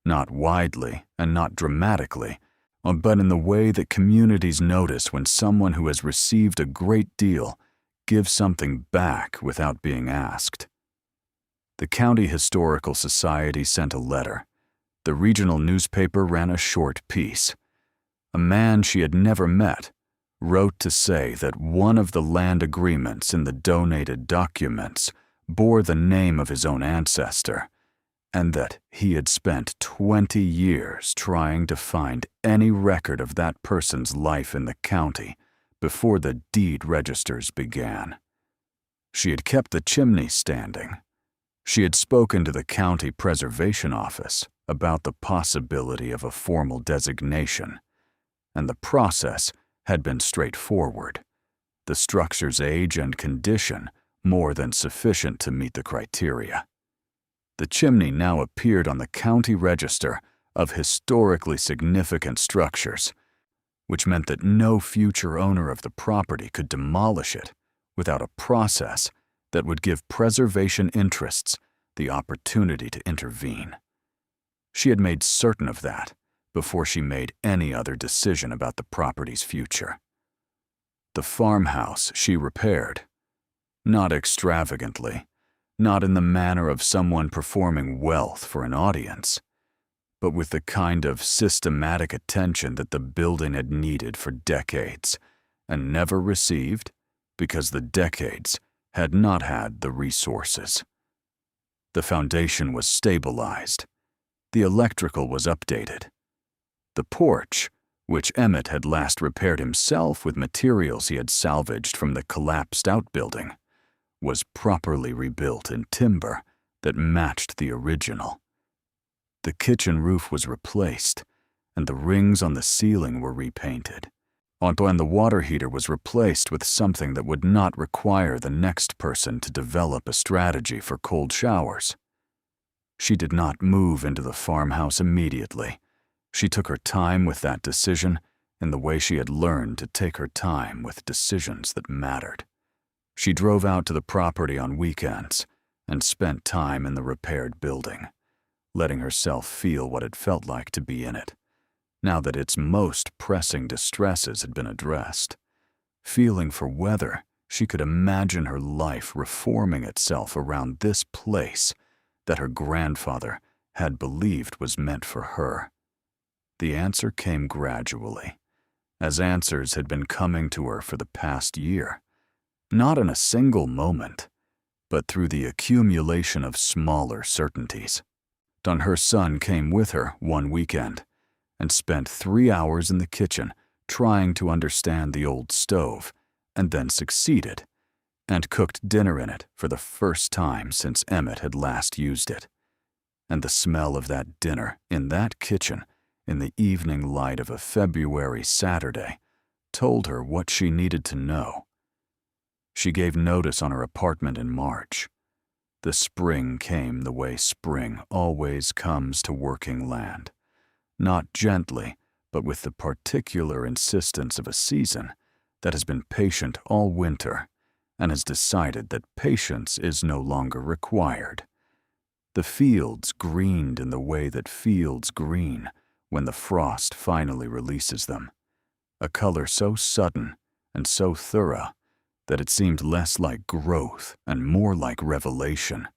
Not widely and not dramatically, but in the way that communities notice when someone who has received a great deal gives something back without being asked. The County Historical Society sent a letter. The regional newspaper ran a short piece. A man she had never met wrote to say that one of the land agreements in the donated documents bore the name of his own ancestor, and that he had spent 20 years trying to find any record of that person's life in the county before the deed registers began. She had kept the chimney standing. She had spoken to the county preservation office about the possibility of a formal designation, and the process had been straightforward. The structure's age and condition more than sufficient to meet the criteria. The chimney now appeared on the county register of historically significant structures, which meant that no future owner of the property could demolish it without a process that would give preservation interests the opportunity to intervene. She had made certain of that before she made any other decision about the property's future. The farmhouse she repaired, not extravagantly, not in the manner of someone performing wealth for an audience, but with the kind of systematic attention that the building had needed for decades and never received because the decades had not had the resources. The foundation was stabilized. The electrical was updated. The porch, which Emmett had last repaired himself with materials he had salvaged from the collapsed outbuilding, was properly rebuilt in timber that matched the original. The kitchen roof was replaced, and the rings on the ceiling were repainted. And the water heater was replaced with something that would not require the next person to develop a strategy for cold showers. She did not move into the farmhouse immediately. She took her time with that decision in the way she had learned to take her time with decisions that mattered. She drove out to the property on weekends and spent time in the repaired building, letting herself feel what it felt like to be in it, now that its most pressing distresses had been addressed. Feeling for whether she could imagine her life reforming itself around this place that her grandfather had believed was meant for her. The answer came gradually, as answers had been coming to her for the past year, not in a single moment, but through the accumulation of smaller certainties. Her son came with her one weekend and spent 3 hours in the kitchen trying to understand the old stove, and then succeeded, and cooked dinner in it for the first time since Emmett had last used it. And the smell of that dinner in that kitchen in the evening light of a February Saturday told her what she needed to know. She gave notice on her apartment in March. The spring came the way spring always comes to working land, not gently, but with the particular insistence of a season that has been patient all winter and has decided that patience is no longer required. The fields greened in the way that fields green when the frost finally releases them, a color so sudden and so thorough that it seemed less like growth and more like revelation,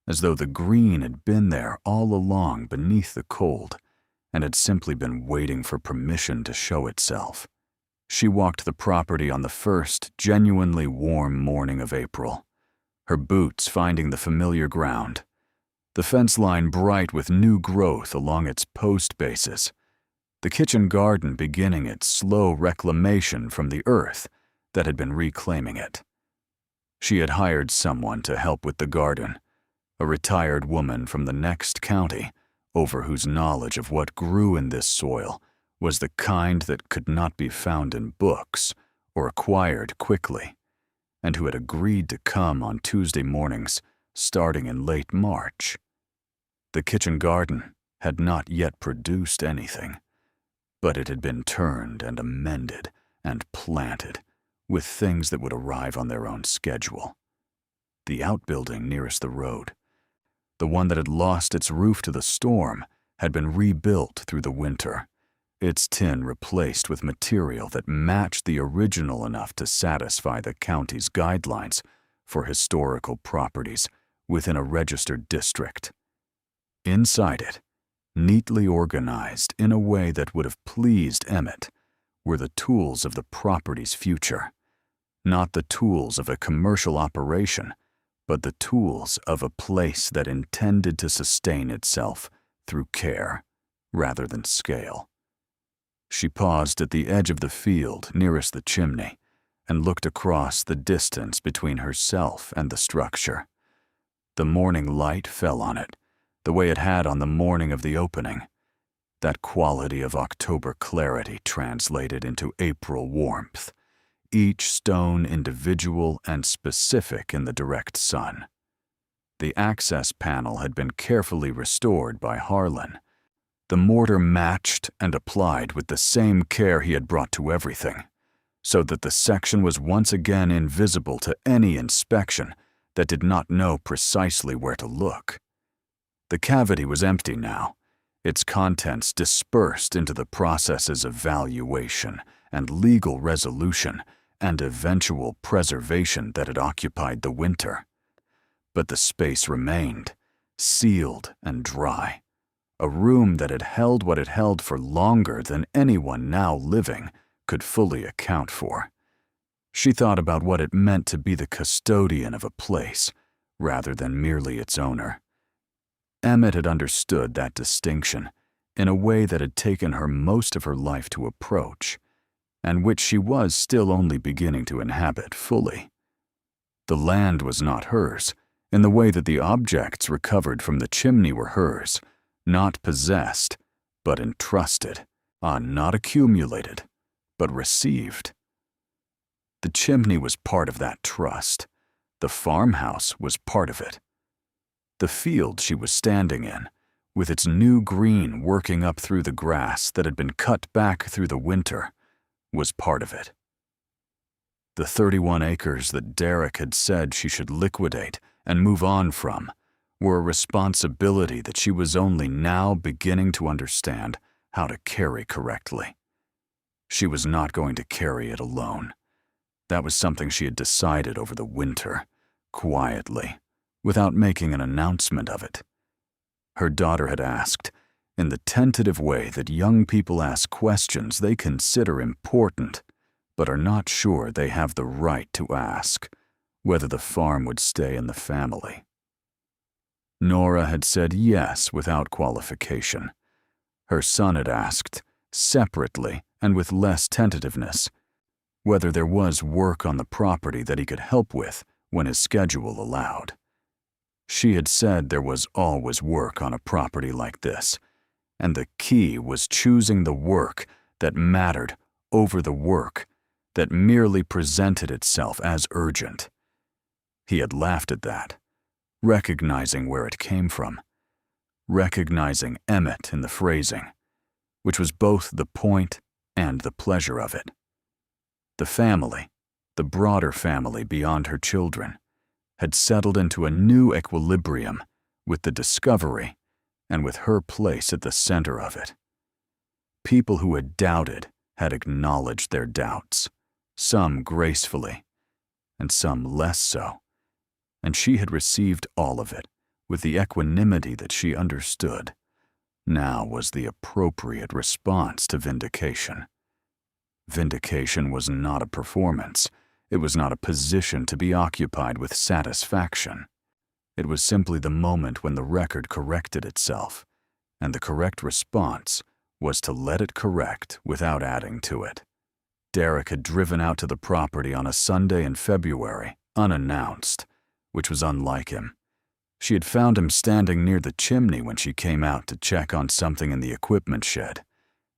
as though the green had been there all along beneath the cold and had simply been waiting for permission to show itself. She walked the property on the first genuinely warm morning of April, her boots finding the familiar ground, the fence line bright with new growth along its post bases, the kitchen garden beginning its slow reclamation from the earth that had been reclaiming it. She had hired someone to help with the garden, a retired woman from the next county, over whose knowledge of what grew in this soil was the kind that could not be found in books or acquired quickly, and who had agreed to come on Tuesday mornings starting in late March. The kitchen garden had not yet produced anything, but it had been turned and amended and planted with things that would arrive on their own schedule. The outbuilding nearest the road, the one that had lost its roof to the storm, had been rebuilt through the winter, its tin replaced with material that matched the original enough to satisfy the county's guidelines for historical properties within a registered district. Inside it, neatly organized in a way that would have pleased Emmett, were the tools of the property's future, not the tools of a commercial operation, but the tools of a place that intended to sustain itself through care rather than scale. She paused at the edge of the field nearest the chimney and looked across the distance between herself and the structure. The morning light fell on it, the way it had on the morning of the opening. That quality of October clarity translated into April warmth, each stone individual and specific in the direct sun. The access panel had been carefully restored by Harlan. The mortar matched and applied with the same care he had brought to everything, so that the section was once again invisible to any inspection that did not know precisely where to look. The cavity was empty now, its contents dispersed into the processes of valuation and legal resolution and eventual preservation that had occupied the winter. But the space remained, sealed and dry, a room that had held what it held for longer than anyone now living could fully account for. She thought about what it meant to be the custodian of a place, rather than merely its owner. Emmett had understood that distinction in a way that had taken her most of her life to approach, and which she was still only beginning to inhabit fully. The land was not hers, in the way that the objects recovered from the chimney were hers, not possessed, but entrusted, not accumulated, but received. The chimney was part of that trust. The farmhouse was part of it. The field she was standing in, with its new green working up through the grass that had been cut back through the winter, was part of it. The 31 acres that Derek had said she should liquidate and move on from were a responsibility that she was only now beginning to understand how to carry correctly. She was not going to carry it alone. That was something she had decided over the winter, quietly, without making an announcement of it. Her daughter had asked, in the tentative way that young people ask questions they consider important, but are not sure they have the right to ask, whether the farm would stay in the family. Nora had said yes without qualification. Her son had asked, separately and with less tentativeness, whether there was work on the property that he could help with when his schedule allowed. She had said there was always work on a property like this, and the key was choosing the work that mattered over the work that merely presented itself as urgent. He had laughed at that, recognizing where it came from, recognizing Emmett in the phrasing, which was both the point and the pleasure of it. The family, the broader family beyond her children, had settled into a new equilibrium with the discovery and with her place at the center of it. People who had doubted had acknowledged their doubts, some gracefully, and some less so, and she had received all of it with the equanimity that she understood. Now was the appropriate response to vindication. Vindication was not a performance. It was not a position to be occupied with satisfaction. It was simply the moment when the record corrected itself, and the correct response was to let it correct without adding to it. Derek had driven out to the property on a Sunday in February, unannounced, which was unlike him. She had found him standing near the chimney when she came out to check on something in the equipment shed,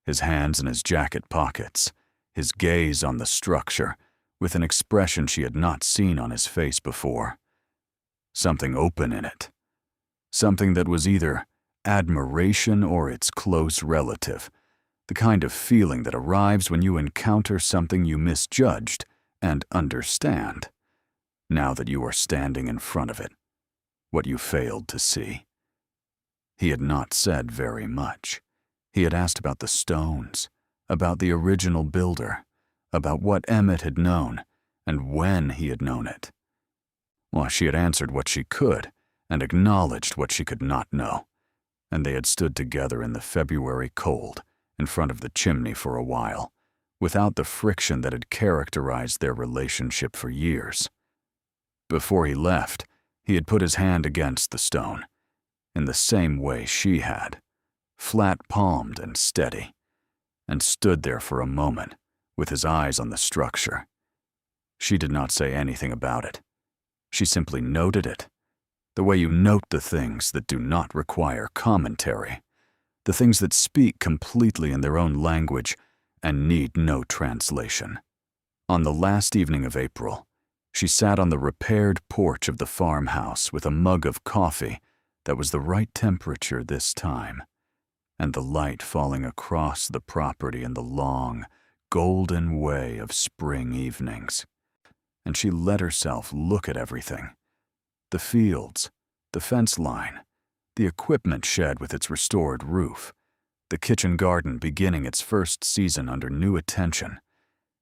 his hands in his jacket pockets, his gaze on the structure, with an expression she had not seen on his face before. Something open in it. Something that was either admiration or its close relative, the kind of feeling that arrives when you encounter something you misjudged and understand, now that you are standing in front of it, what you failed to see. He had not said very much. He had asked about the stones, about the original builder, about what Emmett had known and when he had known it. Well, she had answered what she could and acknowledged what she could not know, and they had stood together in the February cold in front of the chimney for a while, without the friction that had characterized their relationship for years. Before he left, He had put his hand against the stone, in the same way she had, flat-palmed and steady, and stood there for a moment, with his eyes on the structure. She did not say anything about it. She simply noted it, the way you note the things that do not require commentary, the things that speak completely in their own language and need no translation. On the last evening of April, she sat on the repaired porch of the farmhouse with a mug of coffee that was the right temperature this time, and the light falling across the property in the long, golden way of spring evenings. And she let herself look at everything. The fields, the fence line, the equipment shed with its restored roof, the kitchen garden beginning its first season under new attention,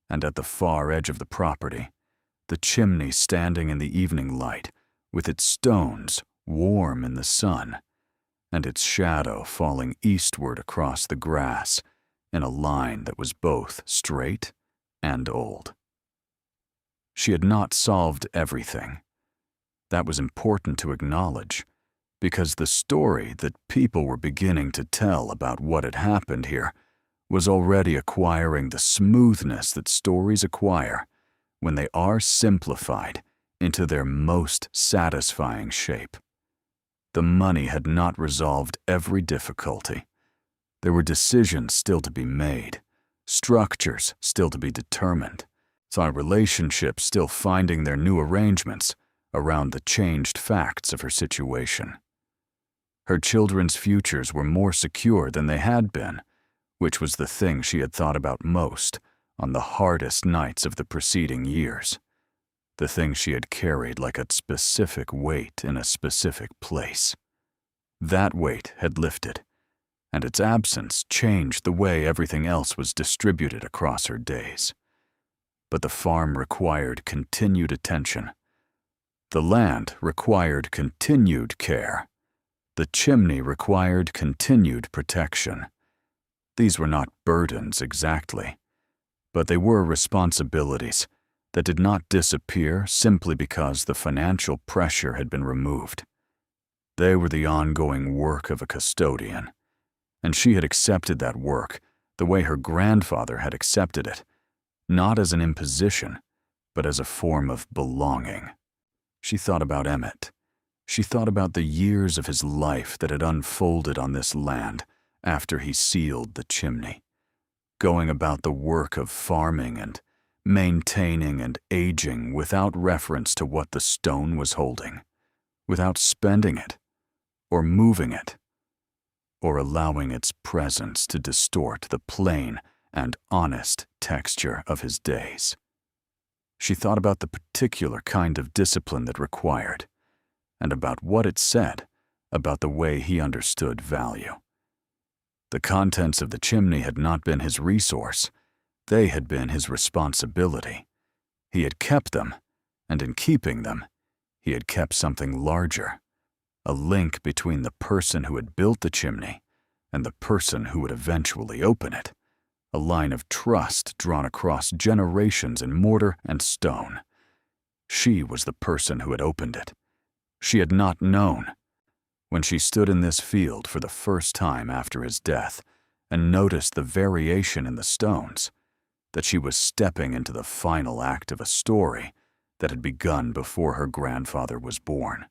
and at the far edge of the property, the chimney standing in the evening light, with its stones warm in the sun, and its shadow falling eastward across the grass in a line that was both straight and old. She had not solved everything. That was important to acknowledge, because the story that people were beginning to tell about what had happened here was already acquiring the smoothness that stories acquire when they are simplified into their most satisfying shape. The money had not resolved every difficulty. There were decisions still to be made, structures still to be determined, relationships still finding their new arrangements around the changed facts of her situation. Her children's futures were more secure than they had been, which was the thing she had thought about most on the hardest nights of the preceding years, the thing she had carried like a specific weight in a specific place. That weight had lifted, and its absence changed the way everything else was distributed across her days. But the farm required continued attention. The land required continued care. The chimney required continued protection. These were not burdens exactly, but they were responsibilities that did not disappear simply because the financial pressure had been removed. They were the ongoing work of a custodian, and she had accepted that work the way her grandfather had accepted it, not as an imposition, but as a form of belonging. She thought about Emmett. She thought about the years of his life that had unfolded on this land after he sealed the chimney, going about the work of farming and maintaining and aging without reference to what the stone was holding, without spending it, or moving it, or allowing its presence to distort the plain and honest texture of his days. She thought about the particular kind of discipline that required, and about what it said about the way he understood value. The contents of the chimney had not been his resource. They had been his responsibility. He had kept them, and in keeping them, he had kept something larger, a link between the person who had built the chimney and the person who would eventually open it, a line of trust drawn across generations in mortar and stone. She was the person who had opened it. She had not known. When she stood in this field for the first time after his death and noticed the variation in the stones, that she was stepping into the final act of a story that had begun before her grandfather was born.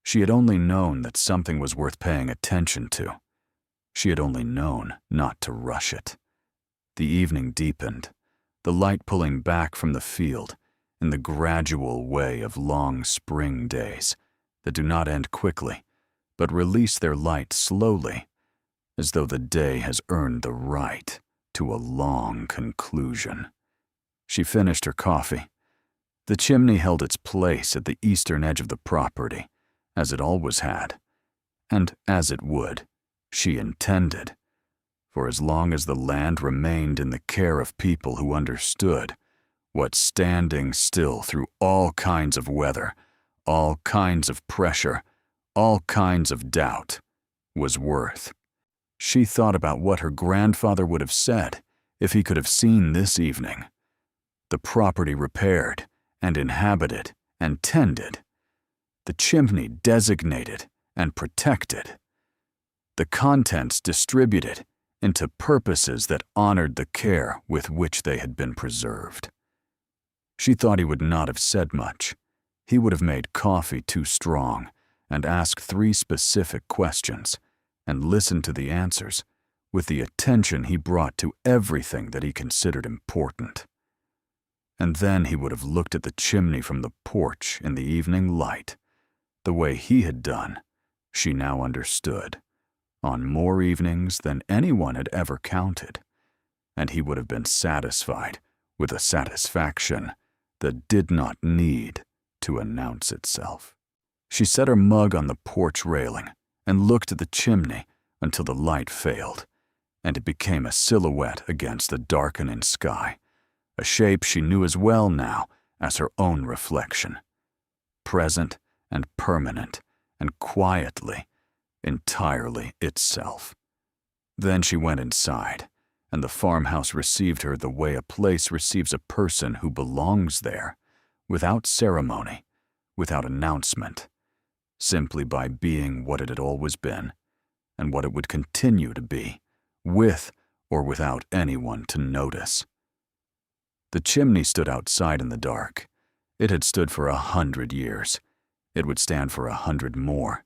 She had only known that something was worth paying attention to. She had only known not to rush it. The evening deepened, the light pulling back from the field in the gradual way of long spring days that do not end quickly, but release their light slowly, as though the day has earned the right to a long conclusion. She finished her coffee. The chimney held its place at the eastern edge of the property, as it always had, and as it would, she intended, for as long as the land remained in the care of people who understood what standing still through all kinds of weather, all kinds of pressure, all kinds of doubt was worth. She thought about what her grandfather would have said if he could have seen this evening, the property repaired and inhabited and tended, the chimney designated and protected, the contents distributed into purposes that honored the care with which they had been preserved. She thought he would not have said much. He would have made coffee too strong and asked 3 specific questions and listened to the answers with the attention he brought to everything that he considered important. And then he would have looked at the chimney from the porch in the evening light, the way he had done, she now understood, on more evenings than anyone had ever counted, and he would have been satisfied with a satisfaction that did not need to announce itself. She set her mug on the porch railing and looked at the chimney until the light failed, and it became a silhouette against the darkening sky, a shape she knew as well now as her own reflection, present and permanent and quietly, entirely itself. Then she went inside, and the farmhouse received her the way a place receives a person who belongs there, without ceremony, without announcement, simply by being what it had always been, and what it would continue to be, with or without anyone to notice. The chimney stood outside in the dark. It had stood for 100 years. It would stand for 100 more.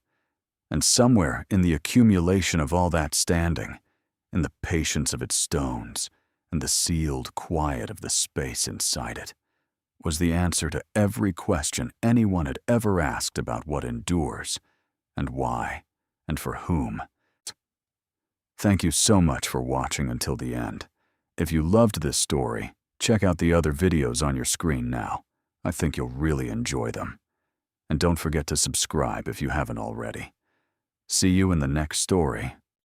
And somewhere in the accumulation of all that standing, in the patience of its stones, and the sealed quiet of the space inside it, was the answer to every question anyone had ever asked about what endures, and why, and for whom. Thank you so much for watching until the end. If you loved this story, check out the other videos on your screen now. I think you'll really enjoy them. And don't forget to subscribe if you haven't already. See you in the next story.